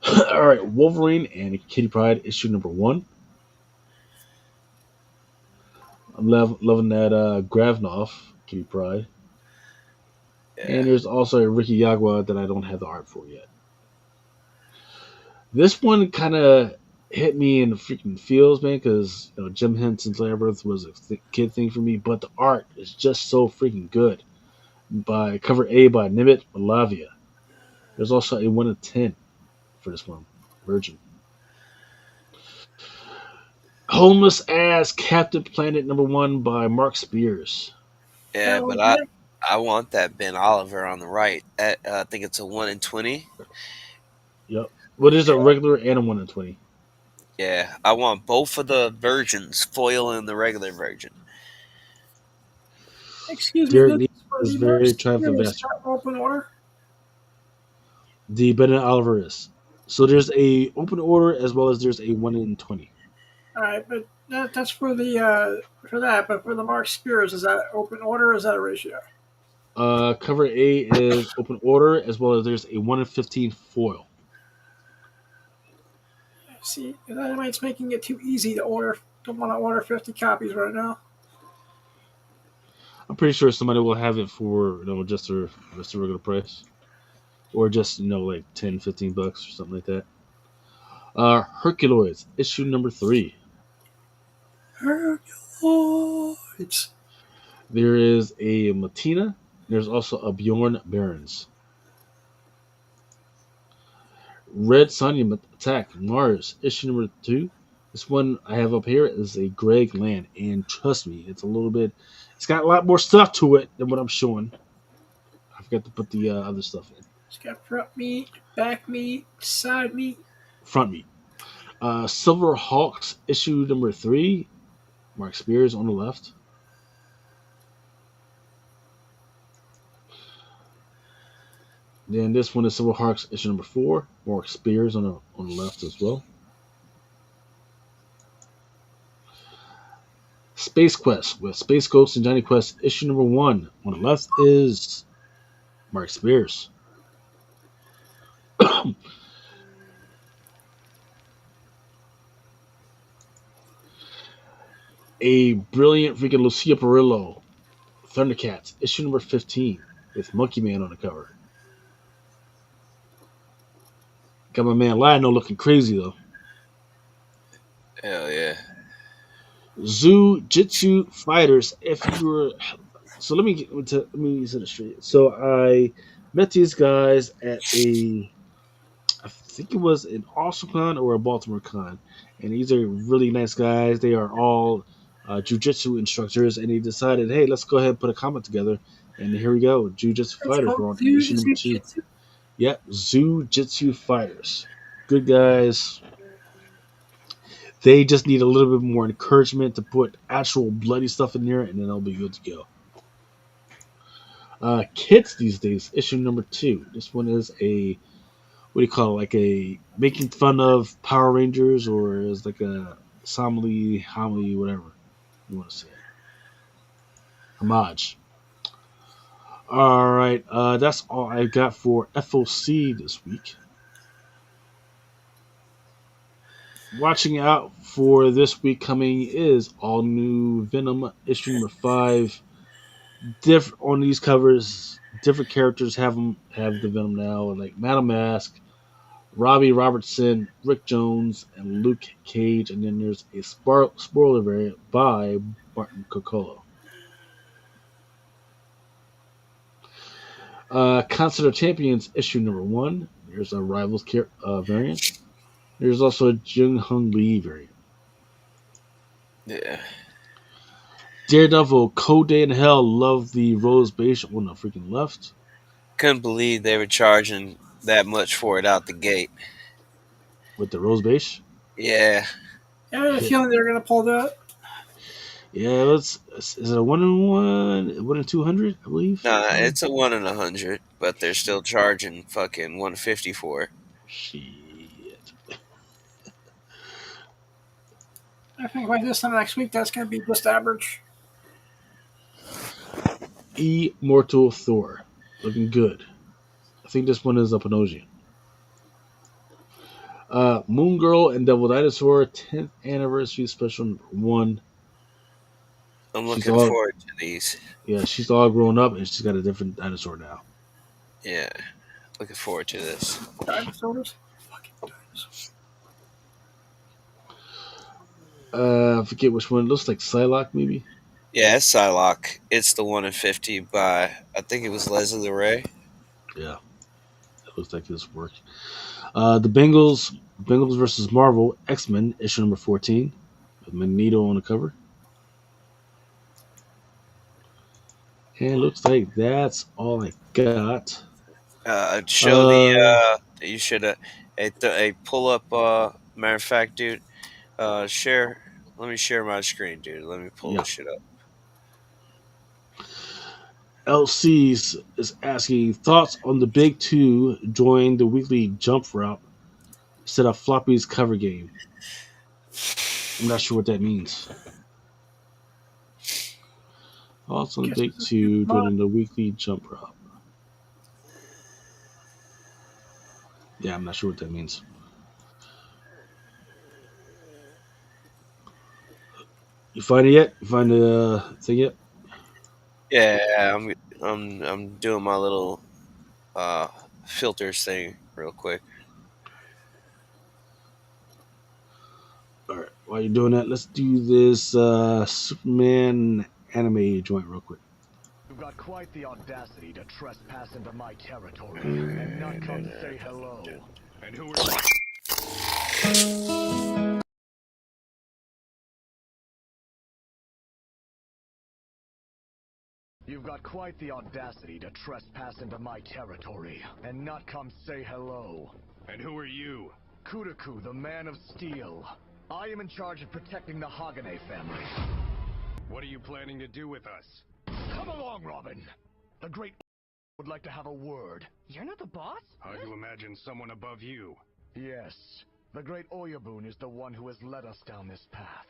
Alright, Wolverine and Kitty Pryde issue number 1. I'm loving that Gravnoff Kitty Pryde. Yeah. And there's also a Ricky Yagua that I don't have the art for yet. This one kind of hit me in the freaking feels, man, because Jim Henson's Labyrinth was a kid thing for me, but the art is just so freaking good. By cover A by Nimit Malavia. There's also a 1 in 10 for this one, Virgin. Homeless Ass Captain Planet number 1 by Mark Spears. Yeah, but I want that Ben Oliver on the right. I think it's a 1 in 20. Yep. Well, there's a regular and a 1 in 20. Yeah, I want both of the versions, foil and the regular version. Excuse Derek me, is very triumphant. Open order. The Ben Oliver is. So there's a open order as well as there's a 1 in 20. All right, but that's for the for that. But for the Mark Spears, is that open order or is that a ratio? Cover A is open order as well as there's a 1 in 15 foil. See, it's making it too easy to order. Don't want to order 50 copies right now. I'm pretty sure somebody will have it for just a regular price, or just like $10-15 or something like that. Herculoids issue number 3. Herculoids. There is a Matina. There's also a Bjorn Barons. Red Sonja Attack Mars issue number 2. This one I have up here is a Greg Land, and trust me, it's got a lot more stuff to it than what I'm showing. I forgot to put the other stuff in. It's got front meat, back meat, side meat. Front meat. Silver Hawks issue number 3. Mark Spears on the left. Then this one is Civil Hearts issue number 4. More spears on the left as well. Space Quest with Space Ghost and Johnny Quest issue number 1. On the left is Mark Spears. A brilliant freaking Lucia Perillo, Thundercats, issue number 15, with Monkey Man on the cover. Got my man Lionel looking crazy though. Hell yeah. Zoo Jitsu Fighters. If you were, so let me set it straight. So I met these guys at I think it was an Austin Con or a Baltimore Con, and these are really nice guys. They are all jujitsu instructors, and they decided, hey, let's go ahead and put a comic together. And here we go, Jujitsu It's Fighters. called We're on issue number 2. Jujitsu. Yep, Zoo Jitsu Fighters. Good guys. They just need a little bit more encouragement to put actual bloody stuff in there, and then they'll be good to go. Kids these days, issue number 2. This one is a, what do you call it, like a making fun of Power Rangers, or is like a homily, whatever you want to say. Homage. All right, that's all I got for FOC this week. Watching out for this week coming is all new Venom issue number 5. On these covers, different characters have the Venom now, like Madam Mask, Robbie Robertson, Rick Jones, and Luke Cage, and then there's a spoiler variant by Martin Coccolo. Concert of Champions issue number 1. There's a Rivals variant. There's also a Jung Hung Lee variant. Yeah. Daredevil, Cold Day in Hell, love the rose beige on the freaking left. Couldn't believe they were charging that much for it out the gate. With the rose beige? Yeah. I have a feeling they're going to pull that. Yeah, is it a 1 in 1? 1 in 200, I believe? Nah, it's a 1 in 100, but they're still charging fucking 150 for it. Shit. I think by this time next week, that's going to be just average. Immortal Thor. Looking good. I think this one is a Panosian. Moon Girl and Devil Dinosaur 10th anniversary special number 1. I'm looking forward to these. Yeah, she's all grown up and she's got a different dinosaur now. Yeah, looking forward to this. Dinosaurs? Fucking dinosaurs. I forget which one. It looks like Psylocke, maybe? Yeah, it's Psylocke. It's the 1 in 50 by, I think it was Leslie Ray. Yeah. It looks like this work. The Bengals versus Marvel, X-Men, issue number 14, with Magneto on the cover. And it looks like that's all I got. You should a pull up. Matter of fact, dude, share. Let me share my screen, dude. Let me pull this shit up. LC's is asking thoughts on the Big Two join the weekly jump route instead of Floppy's cover game. I'm not sure what that means. Thoughts on the Big Two joining the weekly jump route. Yeah, I'm not sure what that means. You find it yet? You find the thing yet? Yeah, I'm doing my little filters thing real quick. All right, while you're doing that, let's do this Superman anime joint real quick. You've got quite the audacity to trespass into my territory and not come to say hello. And who are you? You've got quite the audacity to trespass into my territory and not come say hello. And who are you? Kudaku, the Man of Steel. I am in charge of protecting the Hagane family. What are you planning to do with us? Come along, Robin. The great would like to have a word. You're not the boss? How do you imagine someone above you? Yes, the great Oyabun is the one who has led us down this path.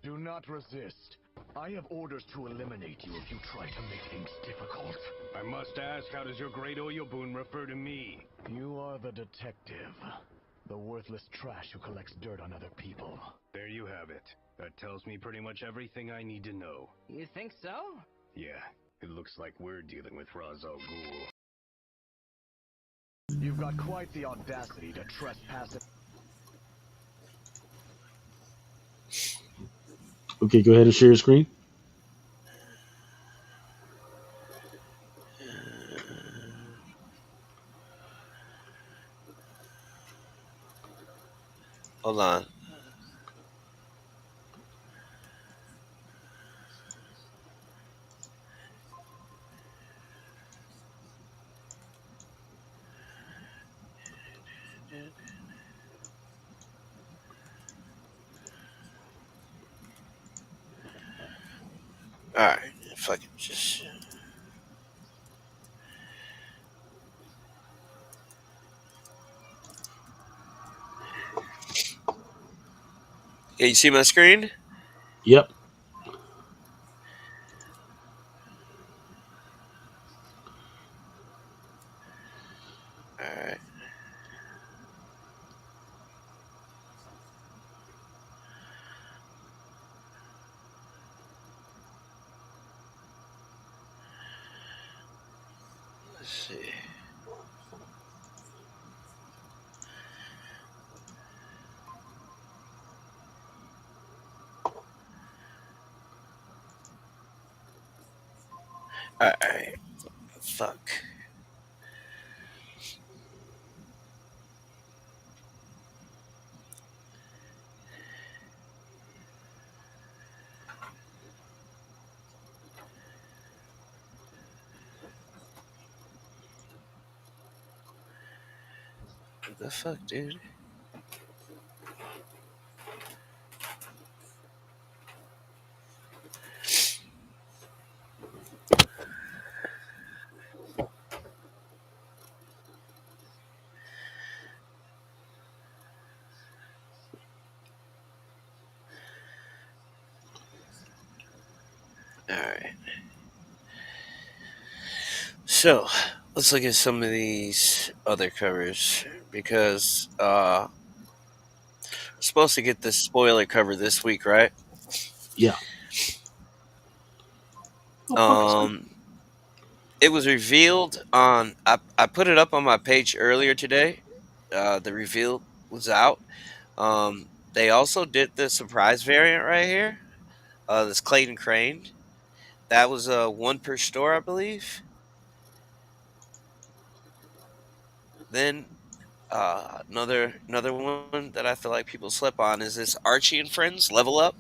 Do not resist. I have orders to eliminate you if you try to make things difficult. I must ask, how does your great Oyabun refer to me? You are the detective. The worthless trash who collects dirt on other people. There you have it. That tells me pretty much everything I need to know. You think so? Yeah, it looks like we're dealing with Ra's al Ghul. You've got quite the audacity to trespass it. Okay, go ahead and share your screen. Hold on. Alright, fuck it, just... Yeah, you see my screen? Yep. Alright. Let's see. Alright. Fuck. What the fuck, dude? Alright. So, let's look at some of these other covers. Because, we're supposed to get this spoiler cover this week, right? Yeah. Oh, fuck is that? Um, it was revealed on... I put it up on my page earlier today. The reveal was out. They also did the surprise variant right here. This Clayton Crane. That was one per store, I believe. Then another one that I feel like people slip on is this Archie and Friends Level Up.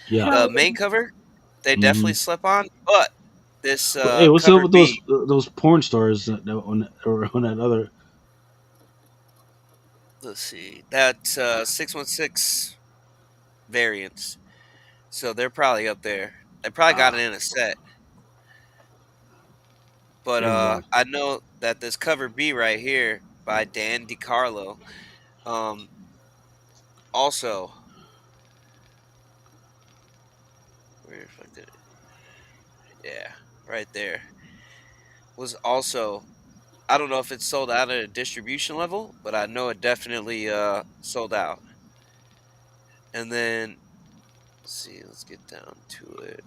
Yeah. The Hell yeah. main cover they Hmm. definitely slip on, but this Hey, what's up cover with B. those porn stars on that other? Let's see, that's 616 variants, so they're probably up there. They probably got it Ah, in a set, but there you go. I know that this cover B right here by Dan DiCarlo, um, also where the fuck did it? Yeah, right there was also. I don't know if it's sold out at a distribution level, but I know it definitely sold out. And then let's see, let's get down to it.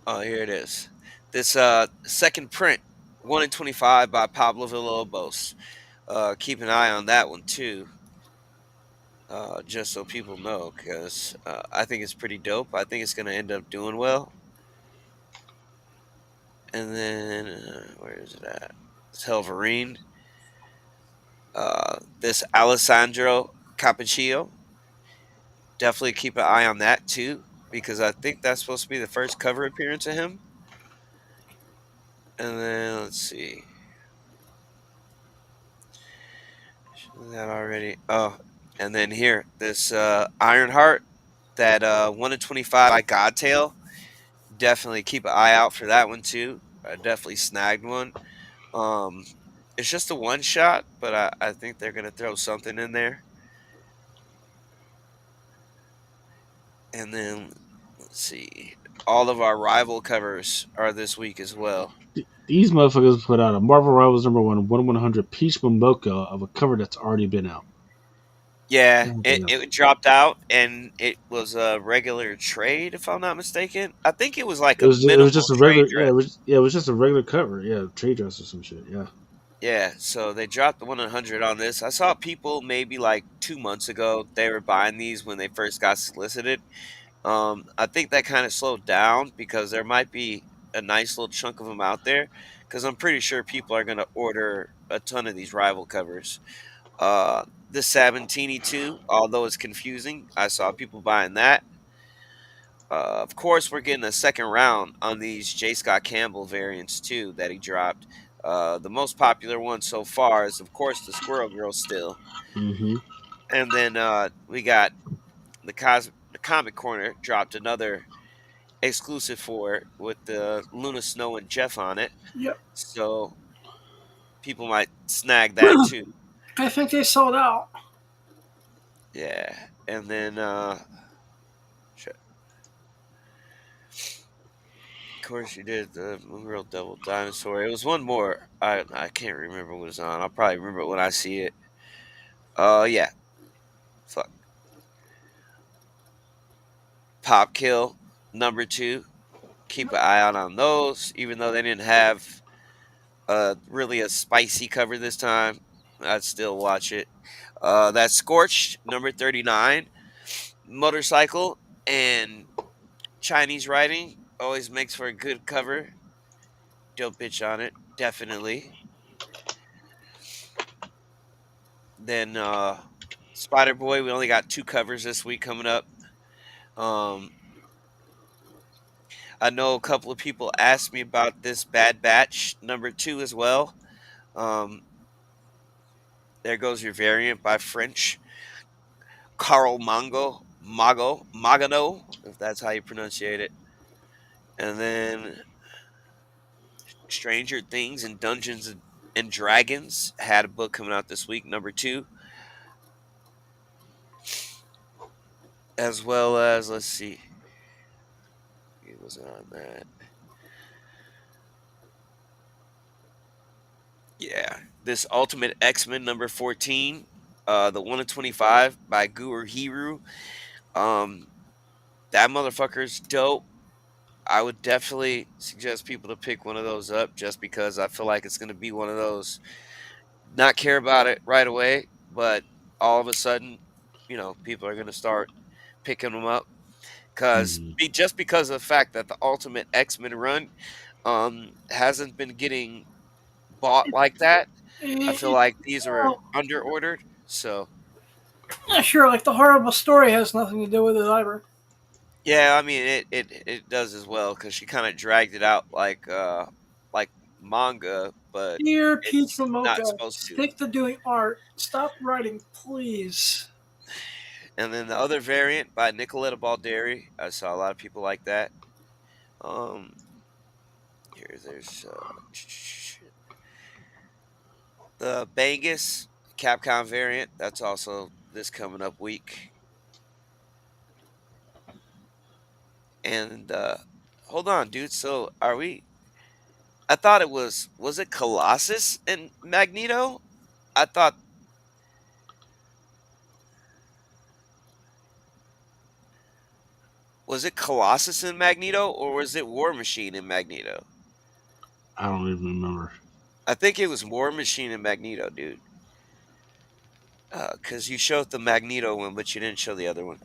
Oh, here it is. This second print, 1 in 25 by Pablo Villalobos. Keep an eye on that one too, just so people know, because I think it's pretty dope. I think it's going to end up doing well. And then, where is it at? It's Helverine. This Alessandro Cappuccino. Definitely keep an eye on that too, because I think that's supposed to be the first cover appearance of him. And then let's see. That already. Oh, and then here, this Ironheart, that 1 in 25 by Godtail. Definitely keep an eye out for that one too. I definitely snagged one. Um, it's just a one shot, but I think they're gonna throw something in there. And then let's see, all of our rival covers are this week as well. These motherfuckers put out a Marvel Rivals number one 1/100 Peach Momoko of a cover that's already been out. Yeah, God it, damn. it dropped out and it was a regular trade, if I'm not mistaken. I think it was like a It was minimal just a trade regular dress. it was just a regular cover. Yeah, trade dress or some shit. Yeah. Yeah, so they dropped the 100 on this. I saw people maybe like 2 months ago, they were buying these when they first got solicited. I think that kind of slowed down because there might be a nice little chunk of them out there because I'm pretty sure people are going to order a ton of these rival covers. The Sabatini too, although it's confusing, I saw people buying that. Of course, we're getting a second round on these J. Scott Campbell variants too that he dropped. The most popular one so far is, of course, the Squirrel Girl still, Mm-hmm. and then we got the Comic Corner dropped another exclusive for it with the Luna Snow and Jeff on it, Yep. so people might snag that too. I think they sold out. Yeah, and then of course, you did the Real Devil Dinosaur. It was one more. I can't remember what it's on. I'll probably remember it when I see it. Yeah. Fuck. Pop Kill number two. Keep an eye out on those, even though they didn't have really a spicy cover this time. I'd still watch it. That Scorched number 39 motorcycle and Chinese writing always makes for a good cover. Dope bitch on it, definitely. Then Spider Boy, we only got two covers this week coming up. Um, I know a couple of people asked me about this Bad Batch number two as well. Um, there goes your variant by French. Carl Magano, if that's how you pronounce it. And then Stranger Things and and Dragons had a book coming out this week, number two, as well as let's see, it was on that. Yeah, this Ultimate X-Men number 14, the 1 in 25 by Guru Hiru. Um, that motherfucker's dope. I would definitely suggest people to pick one of those up just because I feel like it's going to be one of those not care about it right away, but all of a sudden, people are going to start picking them up because Mm-hmm. just because of the fact that the Ultimate X-Men run hasn't been getting bought like that. I feel It, like these are well, under ordered. So yeah, sure. Like the horrible story has nothing to do with it either. yeah, I mean it does as well because she kind of dragged it out like manga, but Dear Peach it's not Momoko, supposed to. stick to doing art. Stop writing, please. And then the other variant by Nicoletta Balderi, I saw a lot of people like that. Um, there's the Bangus Capcom variant. That's also this coming up week. And hold on, dude. So are we? I thought it was it Colossus and Magneto? I thought was it Colossus and Magneto or was it War Machine and Magneto? I don't even remember. I think it was War Machine and Magneto, dude. Because you showed the Magneto one, but you didn't show the other one.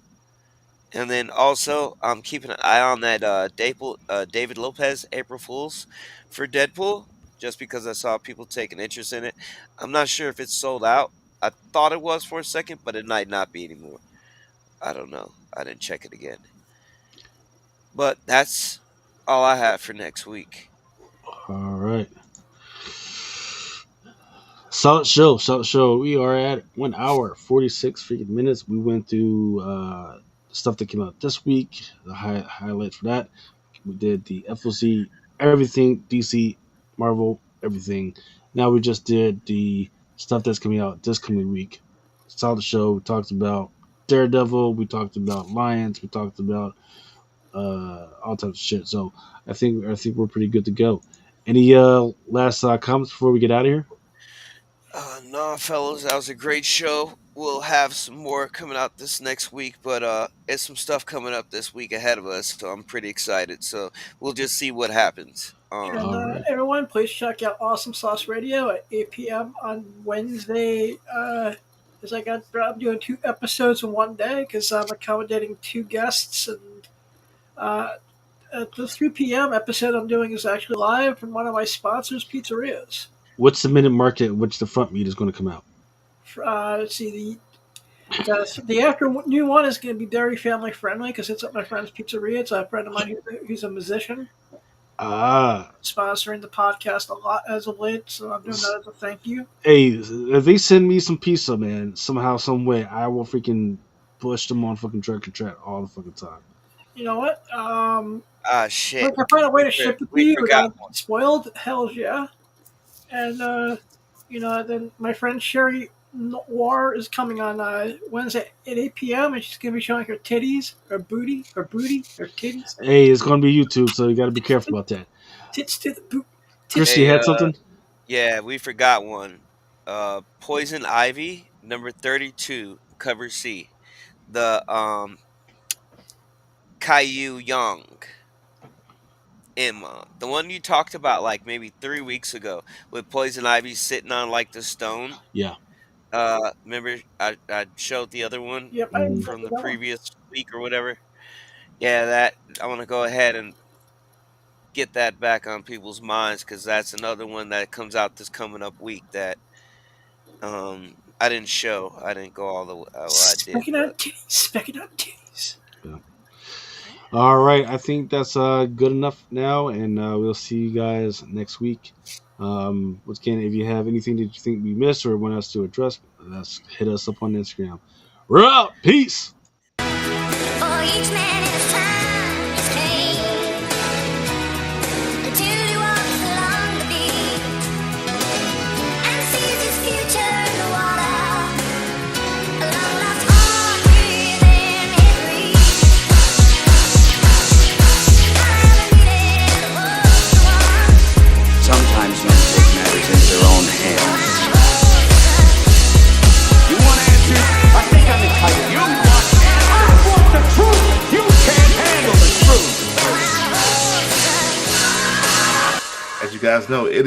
And then also, I'm keeping an eye on that David Lopez April Fools for Deadpool, just because I saw people taking interest in it. I'm not sure if it's sold out. I thought it was for a second, but it might not be anymore. I don't know. I didn't check it again. But that's all I have for next week. All right. Solid show, solid show. We are at 1 hour 46 freaking minutes. We went through stuff that came out this week. The highlights for that. We did the FLC, everything DC, Marvel, everything. Now we just did the stuff that's coming out this coming week. Solid show. We talked about Daredevil. We talked about Lions. We talked about all types of shit. So I think we're pretty good to go. Any last comments before we get out of here? No, fellas, that was a great show. We'll have some more coming out this next week, but it's some stuff coming up this week ahead of us, so I'm pretty excited. So we'll just see what happens. And All right. everyone, please check out Awesome Sauce Radio at 8 p.m. on Wednesday. As I'm doing 2 episodes in one day because I'm accommodating 2 guests. And at the 3 p.m. episode I'm doing is actually live from one of my sponsors, pizzerias. What's the minute mark at which the front meat is going to come out? Let's see, the afternoon one is going to be dairy family friendly because it's at my friend's pizzeria. It's a friend of mine who's a musician. Sponsoring the podcast a lot as of late, so I'm doing that as a thank you. Hey, if they send me some pizza, man, somehow, some way, I will freaking push them on fucking Drunken all the fucking time. You know what? Shit. If I find a way to ship it to you forgot without spoiled, hell's yeah. And then my friend Sherry Noir is coming on Wednesday at 8 p.m. and she's gonna be showing her titties, her booty, her titties. Hey, it's going to be YouTube, so you got to be careful about that. Tits to the boot. Christy had something? Yeah, we forgot one. Poison Ivy, number 32, cover C. The Caillou Young. Emma, the one you talked about like maybe 3 weeks ago with Poison Ivy sitting on like the stone. Yeah. Remember I showed the other one Yep, from the previous week or whatever. Yeah, that I want to go ahead and get that back on people's minds because that's another one that comes out this coming up week that I didn't show. I didn't go all the way. I did. Specking on titties. Yeah. All right, I think that's good enough now, and we'll see you guys next week. Once again, if you have anything that you think we missed or want us to address, let's hit us up on Instagram. We're out. Peace. For each man in his time, his pain, until he walks along the beach and sees his future in the water, a long lost heart within his reach. I haven't needed a world to want. Sometimes men take matters into their own hands. You want answers? I think I'm entitled. You want answers? I want the truth. You can't handle the truth. As you guys know, it